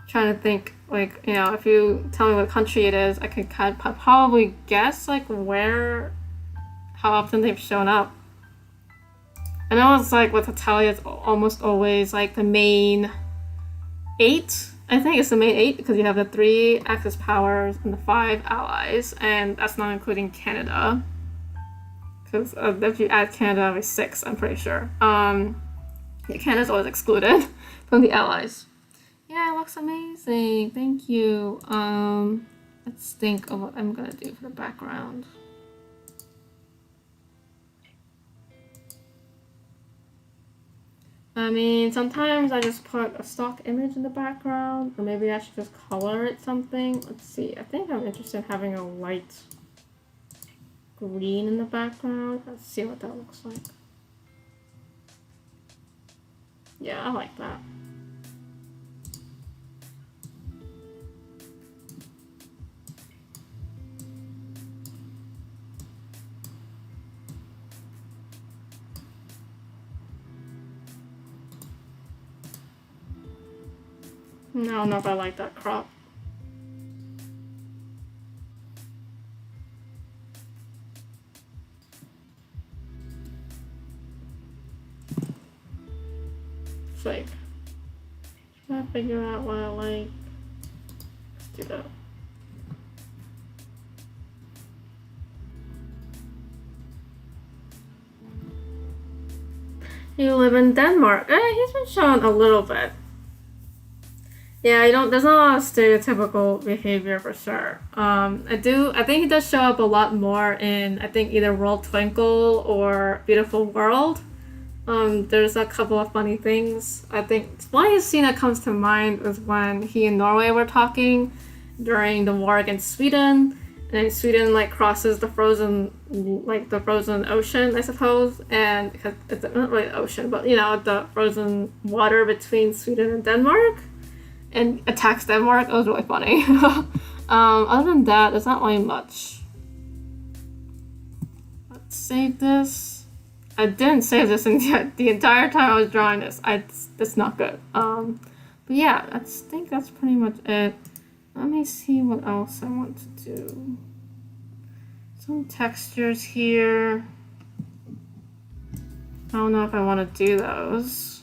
Trying to think, like, if you tell me what country it is, I could probably guess like how often they've shown up. I know it's like with Hetalia, it's almost always like the main 8. I think it's the main 8 because you have the 3 Axis powers and the 5 allies, and that's not including Canada. Because if you add Canada, it's 6, I'm pretty sure. Canada's always excluded from the allies. Yeah, it looks amazing. Thank you. Let's think of what I'm gonna do for the background. I mean, sometimes I just put a stock image in the background, or maybe I should just color it something. Let's see. I think I'm interested in having a light green in the background. Let's see what that looks like. Yeah, I like that. I don't know if I like that crop. It's like, trying to figure out what I like. Let's do that. You live in Denmark. He's been shown a little bit. Yeah, you don't. There's not a lot of stereotypical behavior for sure. I think he does show up a lot more in I think either World Twinkle or Beautiful World. There's a couple of funny things. I think one scene that comes to mind is when he and Norway were talking during the war against Sweden, and Sweden like crosses the frozen ocean, I suppose, and because it's not really ocean, but the frozen water between Sweden and Denmark, and attacks Denmark. It was really funny. Other than that, there's not really much. Let's save this. I didn't save this the entire time I was drawing this. It's not good. But yeah, I think that's pretty much it. Let me see what else I want to do. Some textures here. I don't know if I want to do those.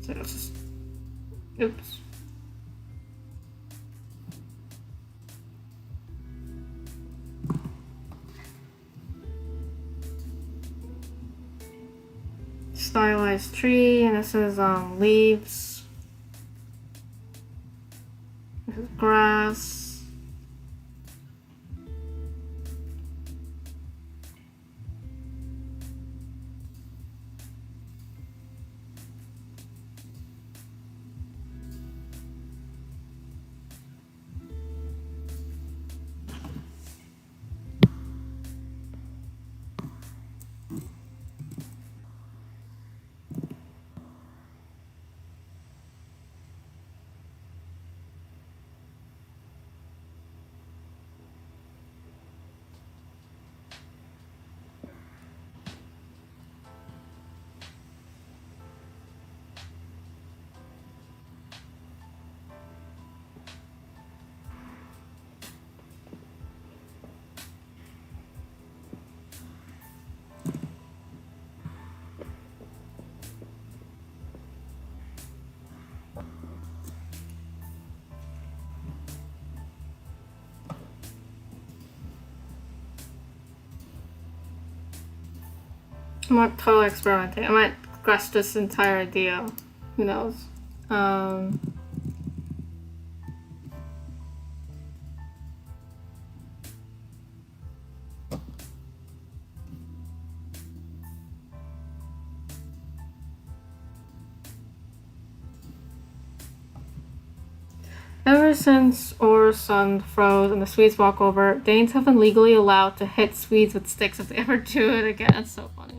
So just, oops. Stylized tree, and this is leaves. This is grass. I'm not totally experimenting. I might crush this entire idea. Who knows? Ever since Øresund froze and the Swedes walk over, Danes have been legally allowed to hit Swedes with sticks if they ever do it again. That's so funny.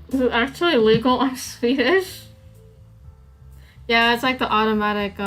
Is it actually legal on Swedish? Yeah, it's like the automatic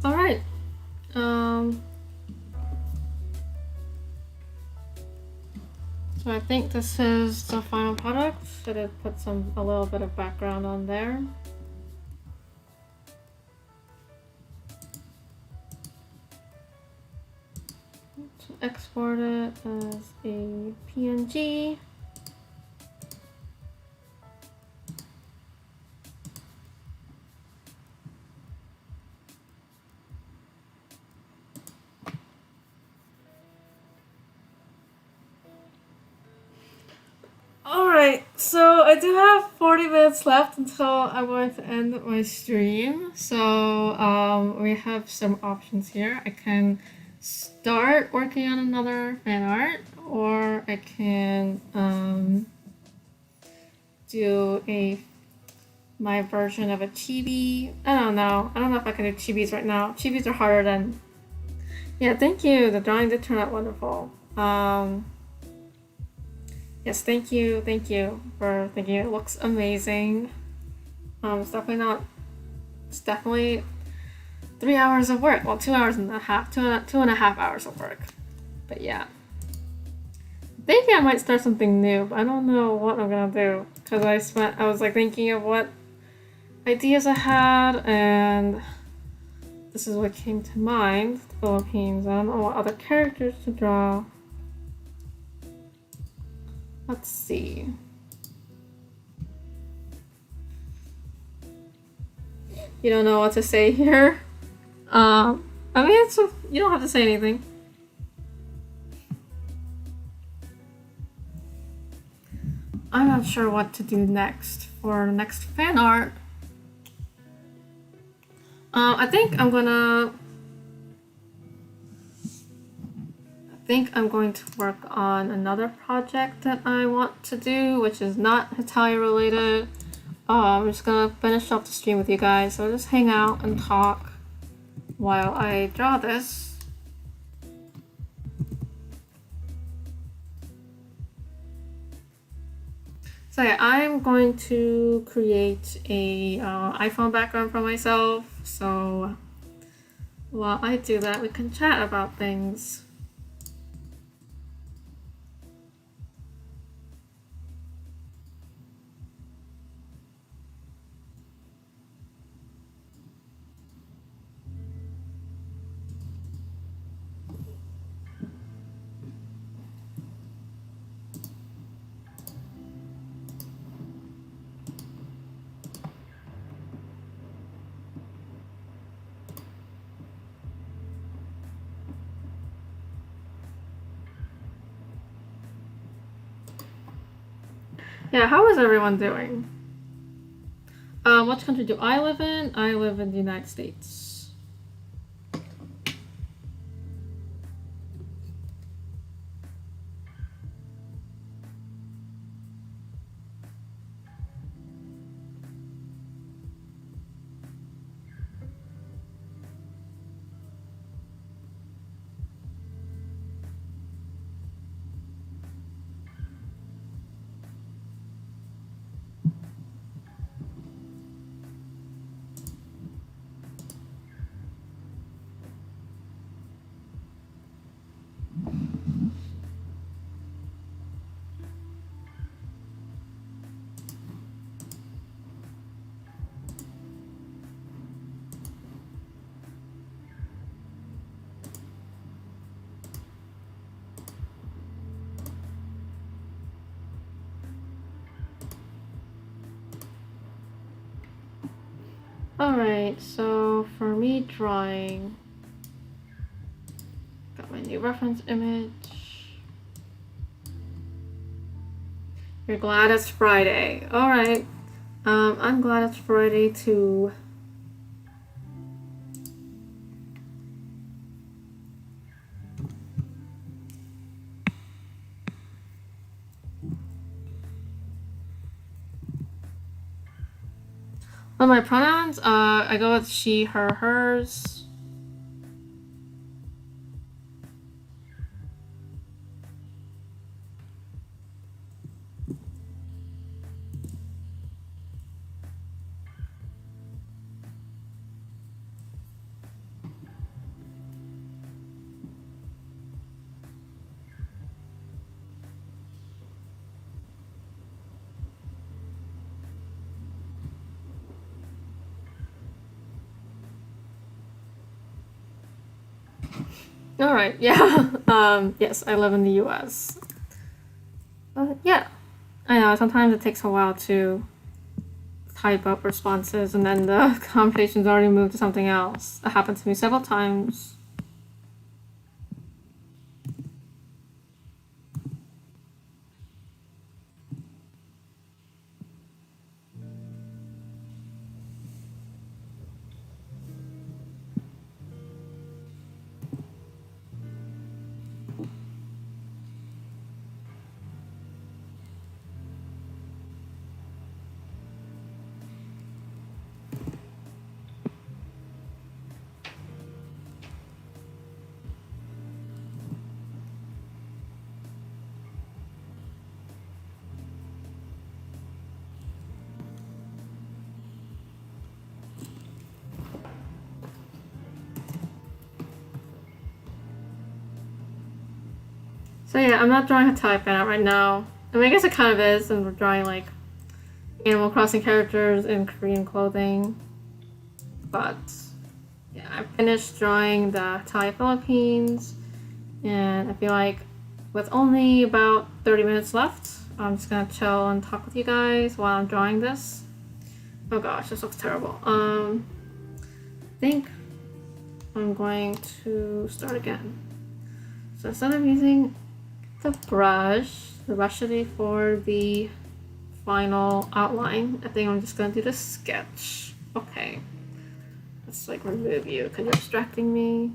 All right. Um, so I think this is the final product. Should have put a little bit of background on there. So export it as a PNG. Alright, so I do have 40 minutes left until I'm going to end my stream. So we have some options here. I can start working on another fan art, or I can do my version of a chibi. I don't know. I don't know if I can do chibis right now. Chibis are harder than... Yeah, thank you. The drawing did turn out wonderful. Yes, thank you for thinking it looks amazing. It's definitely 3 hours of work. Well, 2.5 hours, two and a half hours of work. But yeah. Thinking I might start something new, but I don't know what I'm gonna do. Cause I was like thinking of what ideas I had, and this is what came to mind, the Philippines. I don't know what other characters to draw. Let's see. You don't know what to say here? I mean, you don't have to say anything. I'm not sure what to do next for the next fan art. I think I'm going to work on another project that I want to do, which is not Hetalia related. I'm just gonna finish up the stream with you guys, so just hang out and talk while I draw this. So yeah, I'm going to create a iPhone background for myself. So while I do that, we can chat about things. Yeah, how is everyone doing? Which country do I live in? I live in the United States. Alright, so for me drawing, got my new reference image. You're glad it's Friday. Alright. I'm glad it's Friday too. Well, my pronouns, I go with she, her, hers. Alright, yeah. Yes, I live in the US. But yeah, I know sometimes it takes a while to type up responses and then the conversation's already moved to something else. That happened to me several times. So yeah, I'm not drawing a type Fanart right now. I mean, I guess it kind of is, and we're drawing like Animal Crossing characters in Korean clothing. But yeah, I finished drawing the Hetalia Philippines, and I feel like with only about 30 minutes left, I'm just gonna chill and talk with you guys while I'm drawing this. Oh gosh, this looks terrible. I think I'm going to start again. So instead of using the brush should be for the final outline. I think I'm just gonna do the sketch. Okay. Let's like remove you because you're distracting me.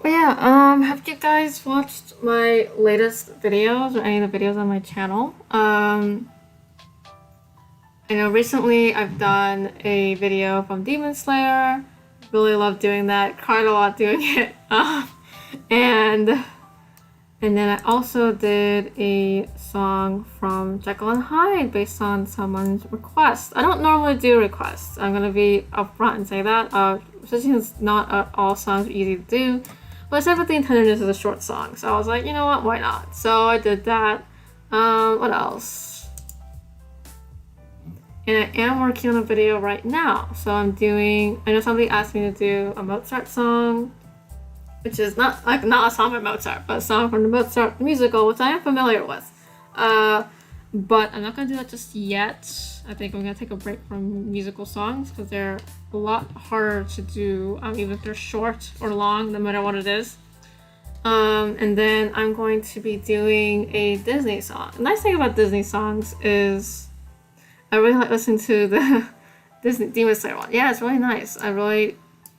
But yeah, have you guys watched my latest videos or any of the videos on my channel? I know recently I've done a video from Demon Slayer. Really love doing that. Cried a lot doing it. And And then I also did a song from Jekyll and Hyde based on someone's request. I don't normally do requests. I'm gonna be upfront and say that. Especially since not all songs are easy to do. But I said with the intention this is a short song, so I was like, you know what, why not? So I did that. What else? And I am working on a video right now. So I know somebody asked me to do a Mozart song, which is not a song by Mozart, but a song from the Mozart musical, which I am familiar with. But I'm not gonna do that just yet. I think I'm gonna take a break from musical songs because they're a lot harder to do, even if they're short or long, no matter what it is. And then I'm going to be doing a Disney song. The nice thing about Disney songs is I really like listening to the Disney Demon Slayer one. Yeah, it's really nice. I really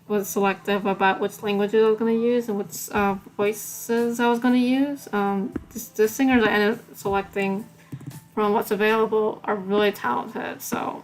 was selective about which languages I was going to use and which voices I was going to use. The singers I ended up selecting from what's available are really talented, so.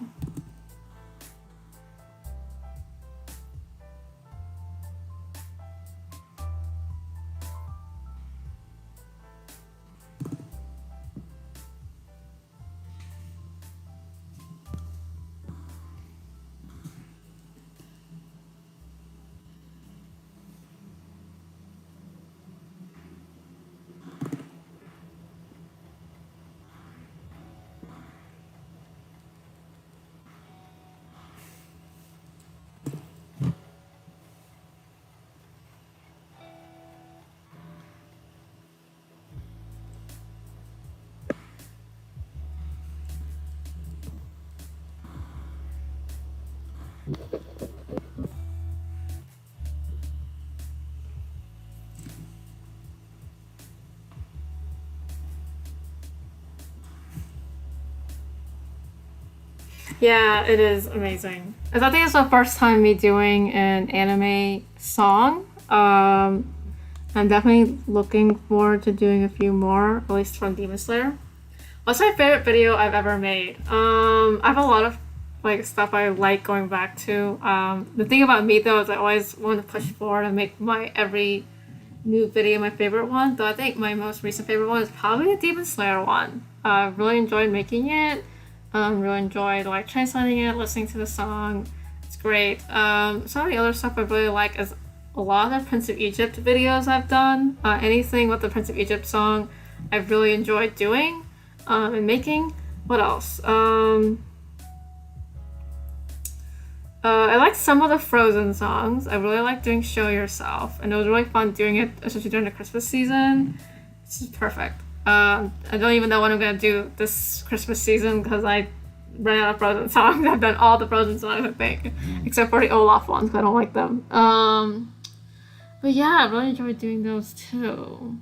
Yeah, it is amazing. I think it's the first time me doing an anime song. I'm definitely looking forward to doing a few more, at least from Demon Slayer. What's my favorite video I've ever made? I have a lot of stuff I like going back to. The thing about me though is I always want to push forward and make my every new video my favorite one. Though I think my most recent favorite one is probably the Demon Slayer one. I really enjoyed making it. Really enjoyed translating it, listening to the song. It's great. Some of the other stuff I really like is a lot of the Prince of Egypt videos I've done. Anything with the Prince of Egypt song, I've really enjoyed doing and making. What else? I like some of the Frozen songs. I really like doing Show Yourself, and it was really fun doing it, especially during the Christmas season. This is perfect. I don't even know what I'm gonna do this Christmas season because I ran out of Frozen songs. I've done all the Frozen songs, I think, except for the Olaf ones because I don't like them. But yeah, I really enjoyed doing those too.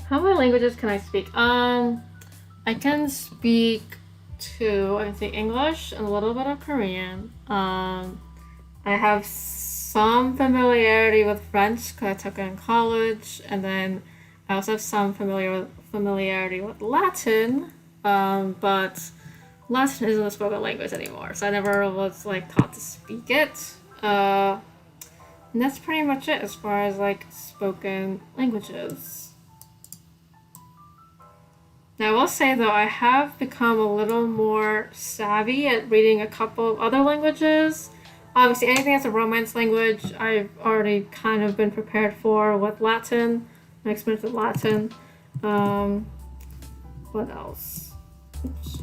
How many languages can I speak? I can speak two. I can speak English and a little bit of Korean. I have some familiarity with French because I took it in college, and then I also have some familiarity with Latin. But Latin isn't a spoken language anymore, so I never was like taught to speak it. And that's pretty much it as far as like spoken languages. Now, I will say though, I have become a little more savvy at reading a couple of other languages. Obviously, anything that's a Romance language, I've already kind of been prepared for with Latin, my experience with Latin. What else? Oops.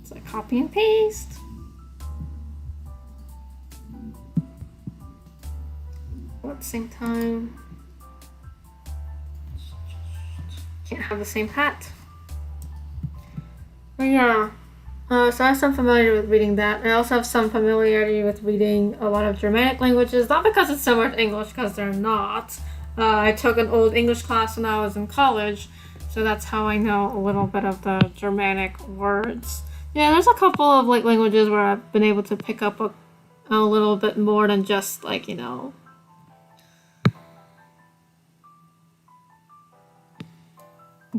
It's like copy and paste. At the same time, can't have the same hat. But yeah, so I have some familiarity with reading that. I also have some familiarity with reading a lot of Germanic languages, not because it's similar to English, because they're not. I took an old English class when I was in college, so that's how I know a little bit of the Germanic words. Yeah, there's a couple of like languages where I've been able to pick up a little bit more than just like,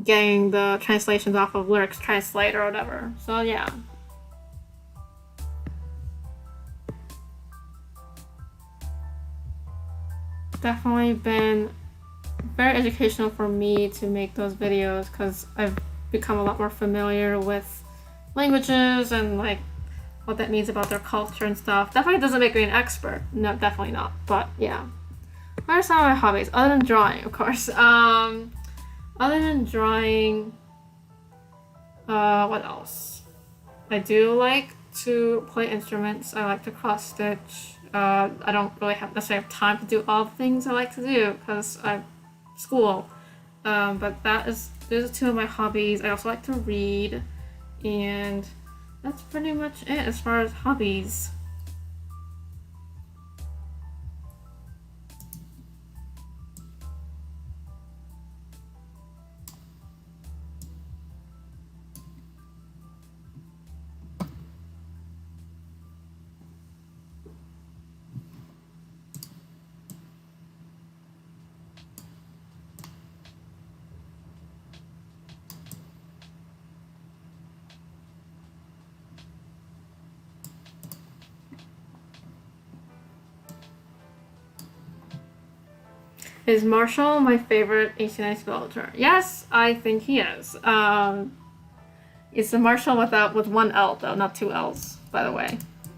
getting the translations off of Lyrics Translate or whatever. So yeah. Definitely been very educational for me to make those videos because I've become a lot more familiar with languages and like what that means about their culture and stuff. Definitely doesn't make me an expert. No, definitely not. But yeah. What are some of my hobbies? Other than drawing, of course. Other than drawing, what else? I do like to play instruments. I like to cross stitch. I don't really necessarily have time to do all the things I like to do because I school. But those are two of my hobbies. I also like to read, and that's pretty much it as far as hobbies. Is Marshall my favorite 89 villager? Yes, I think he is. It's a Marshall with one L though, not two L's, by the way.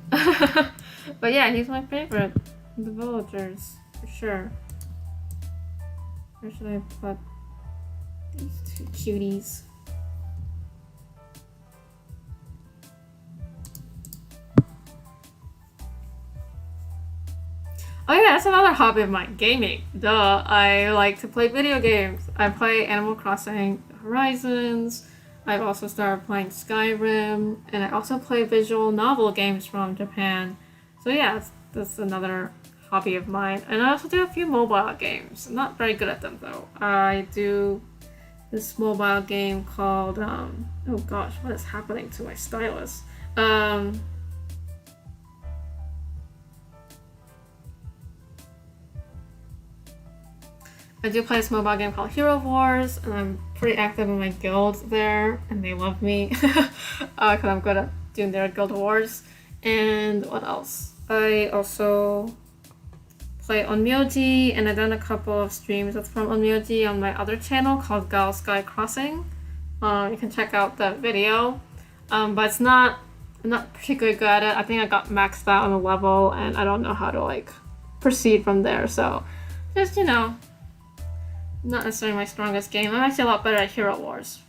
But yeah, he's my favorite. The villagers, for sure. Where should I put these two cuties? Oh yeah, that's another hobby of mine, gaming. Duh, I like to play video games. I play Animal Crossing Horizons. I've also started playing Skyrim, and I also play visual novel games from Japan. So yeah, that's another hobby of mine. And I also do a few mobile games. I'm not very good at them though. I do this mobile game called oh gosh, what is happening to my stylus? I do play this mobile game called Hero Wars, and I'm pretty active in my guild there, and they love me because I'm good at doing their guild wars. And what else? I also play on Myoji, and I've done a couple of streams from on Myoji on my other channel called Gal Sky Crossing. You can check out that video, but I'm not particularly good at it. I think I got maxed out on the level, and I don't know how to like proceed from there. So just not necessarily my strongest game. I'm actually a lot better at Hero Wars.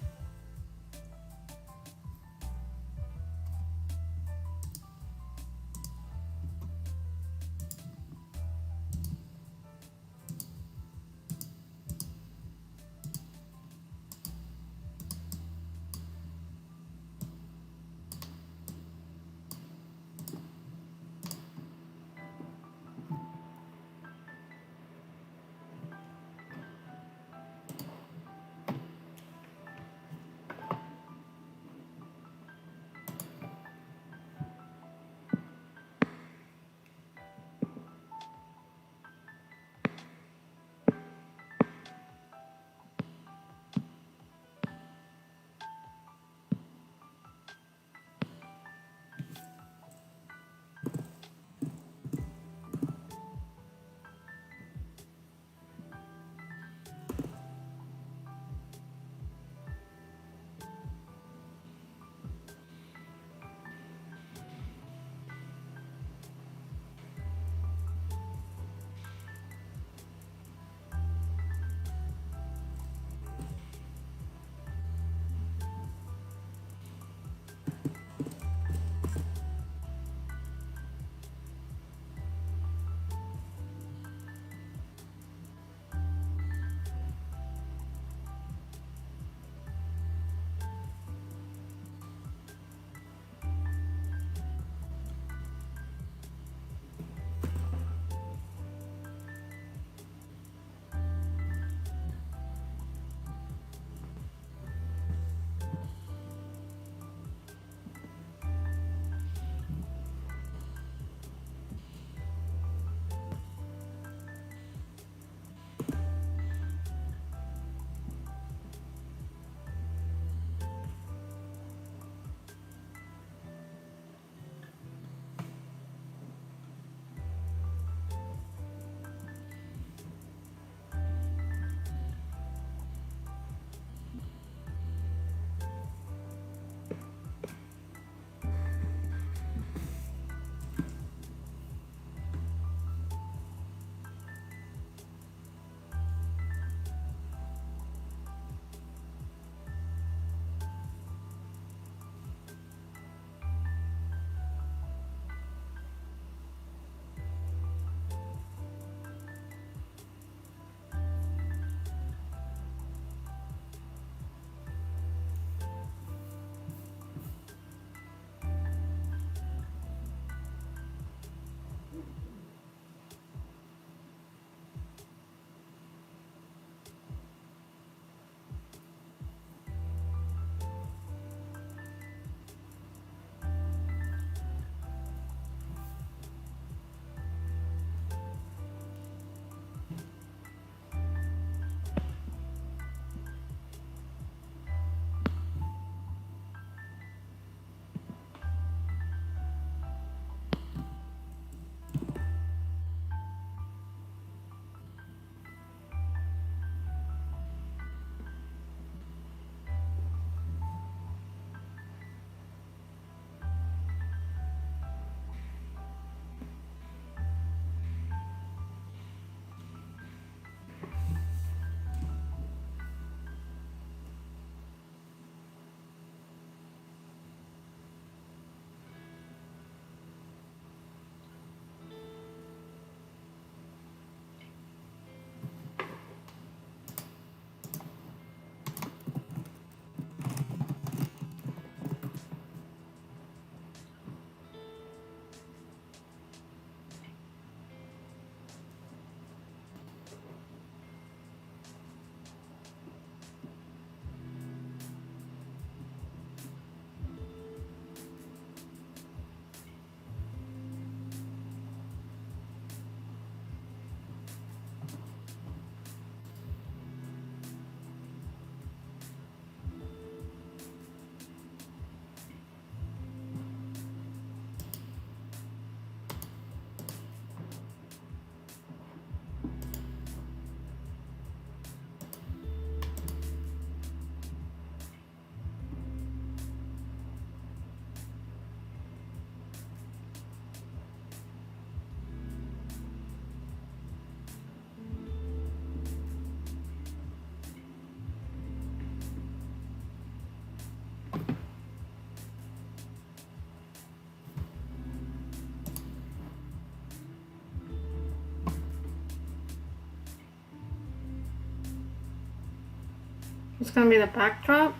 It's gonna be the backdrop.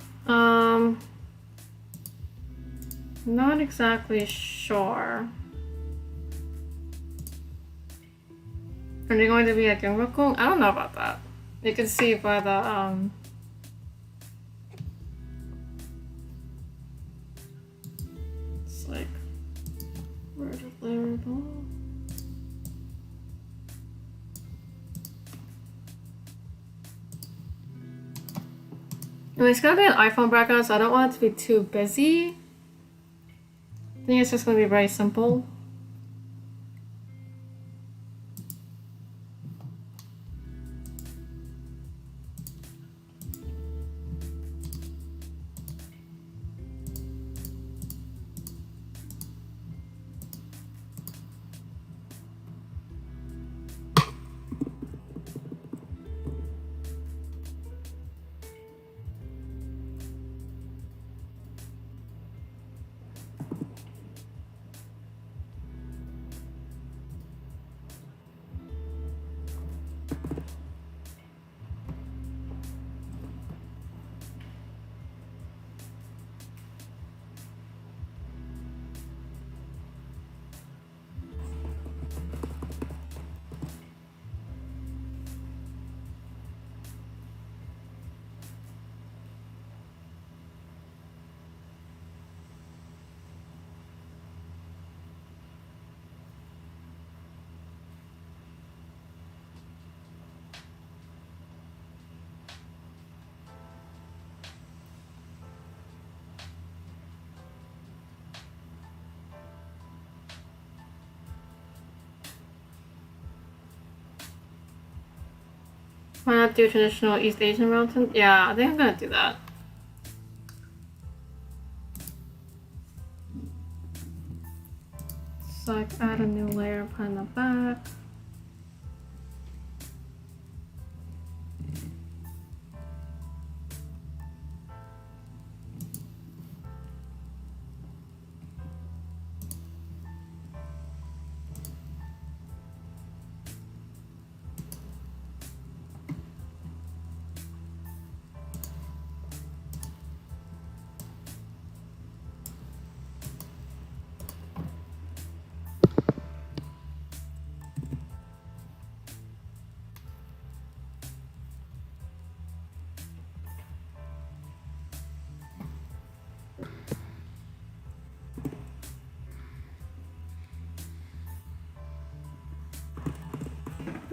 Not exactly sure. Are they going to be a Gyeongbokgung? I don't know about that. You can see by the it's like where's the label? I mean, it's gonna be an iPhone background, so I don't want it to be too busy. I think it's just gonna be very simple. Why not do traditional East Asian mountain? Yeah, I think I'm gonna do that. So like add a new layer, put in the back.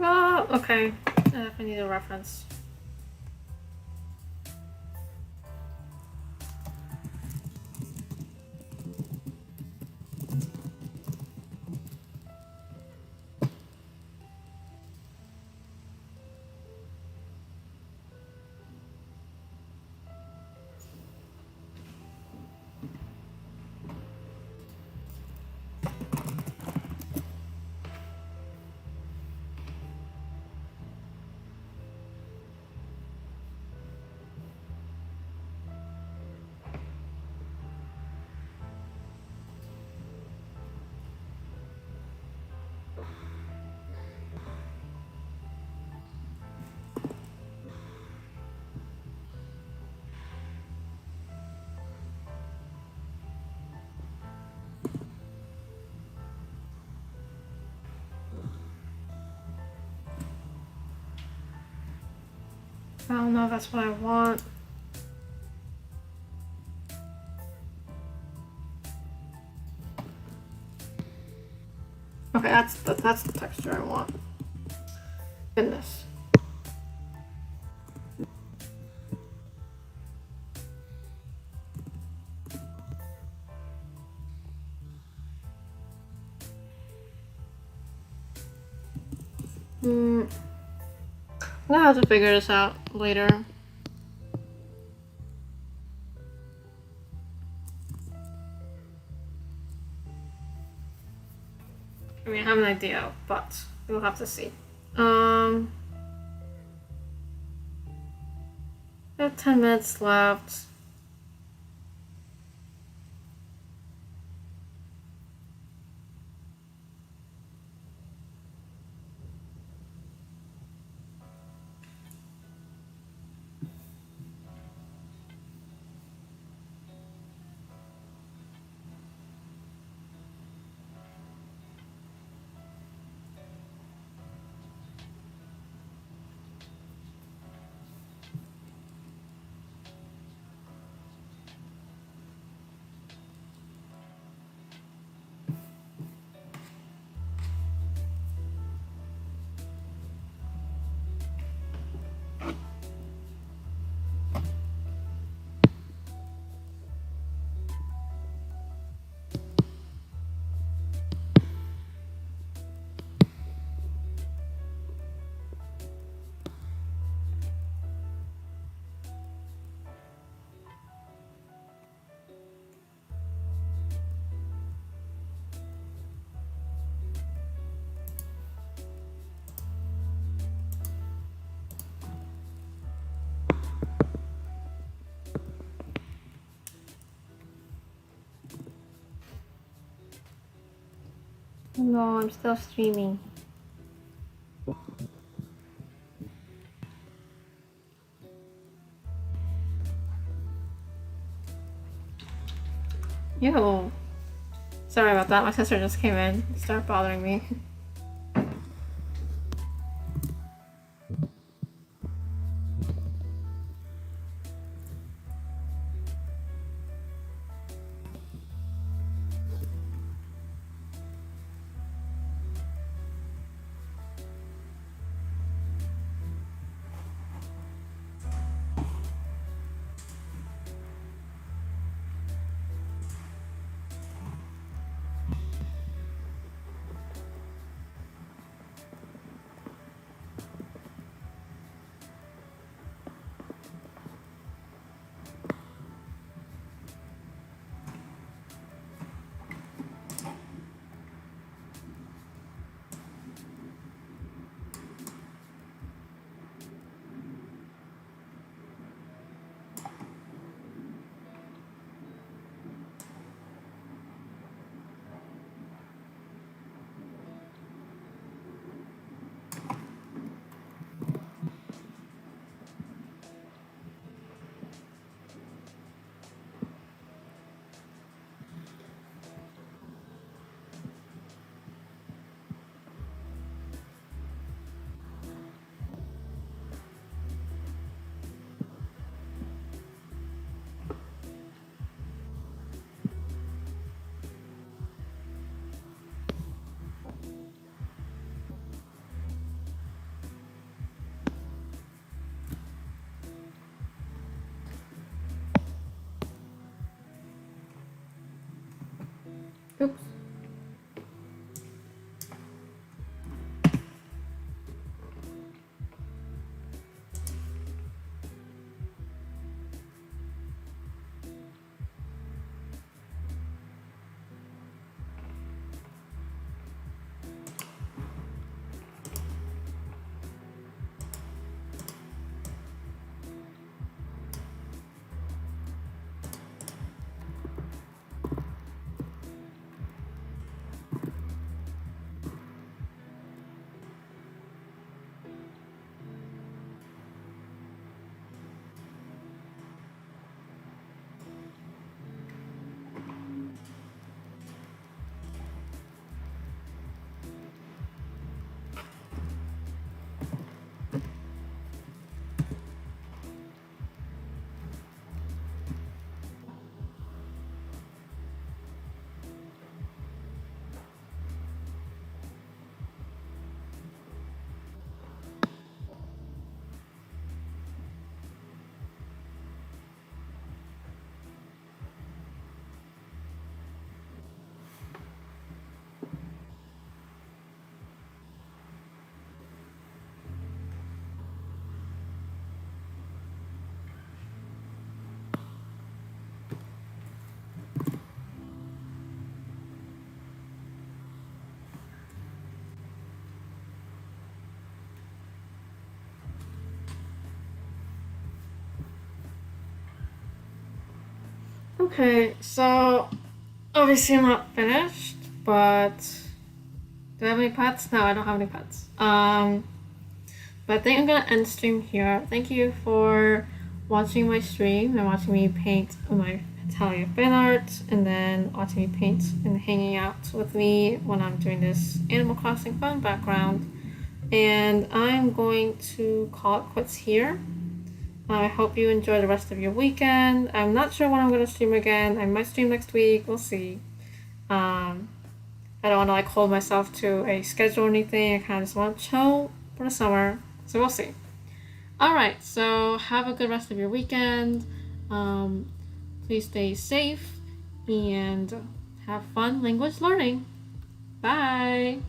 Oh, okay. I need a reference. I don't know if that's what I want. Okay, that's the texture I want. Goodness. I'm gonna have to figure this out later. I mean, I have an idea, but we'll have to see. I have 10 minutes left. No, I'm still streaming. Ew. Sorry about that, my sister just came in and started bothering me. Oops. Okay, so obviously I'm not finished, but do I have any pets? No, I don't have any pets. But I think I'm gonna end stream here. Thank you for watching my stream and watching me paint my Hetalia Fanart, and then watching me paint and hanging out with me when I'm doing this Animal Crossing fun background. And I'm going to call it quits here. I hope you enjoy the rest of your weekend. I'm not sure when I'm going to stream again. I might stream next week. We'll see. I don't want to like hold myself to a schedule or anything. I kind of just want to chill for the summer. So we'll see. Alright, so have a good rest of your weekend. Please stay safe and have fun language learning. Bye!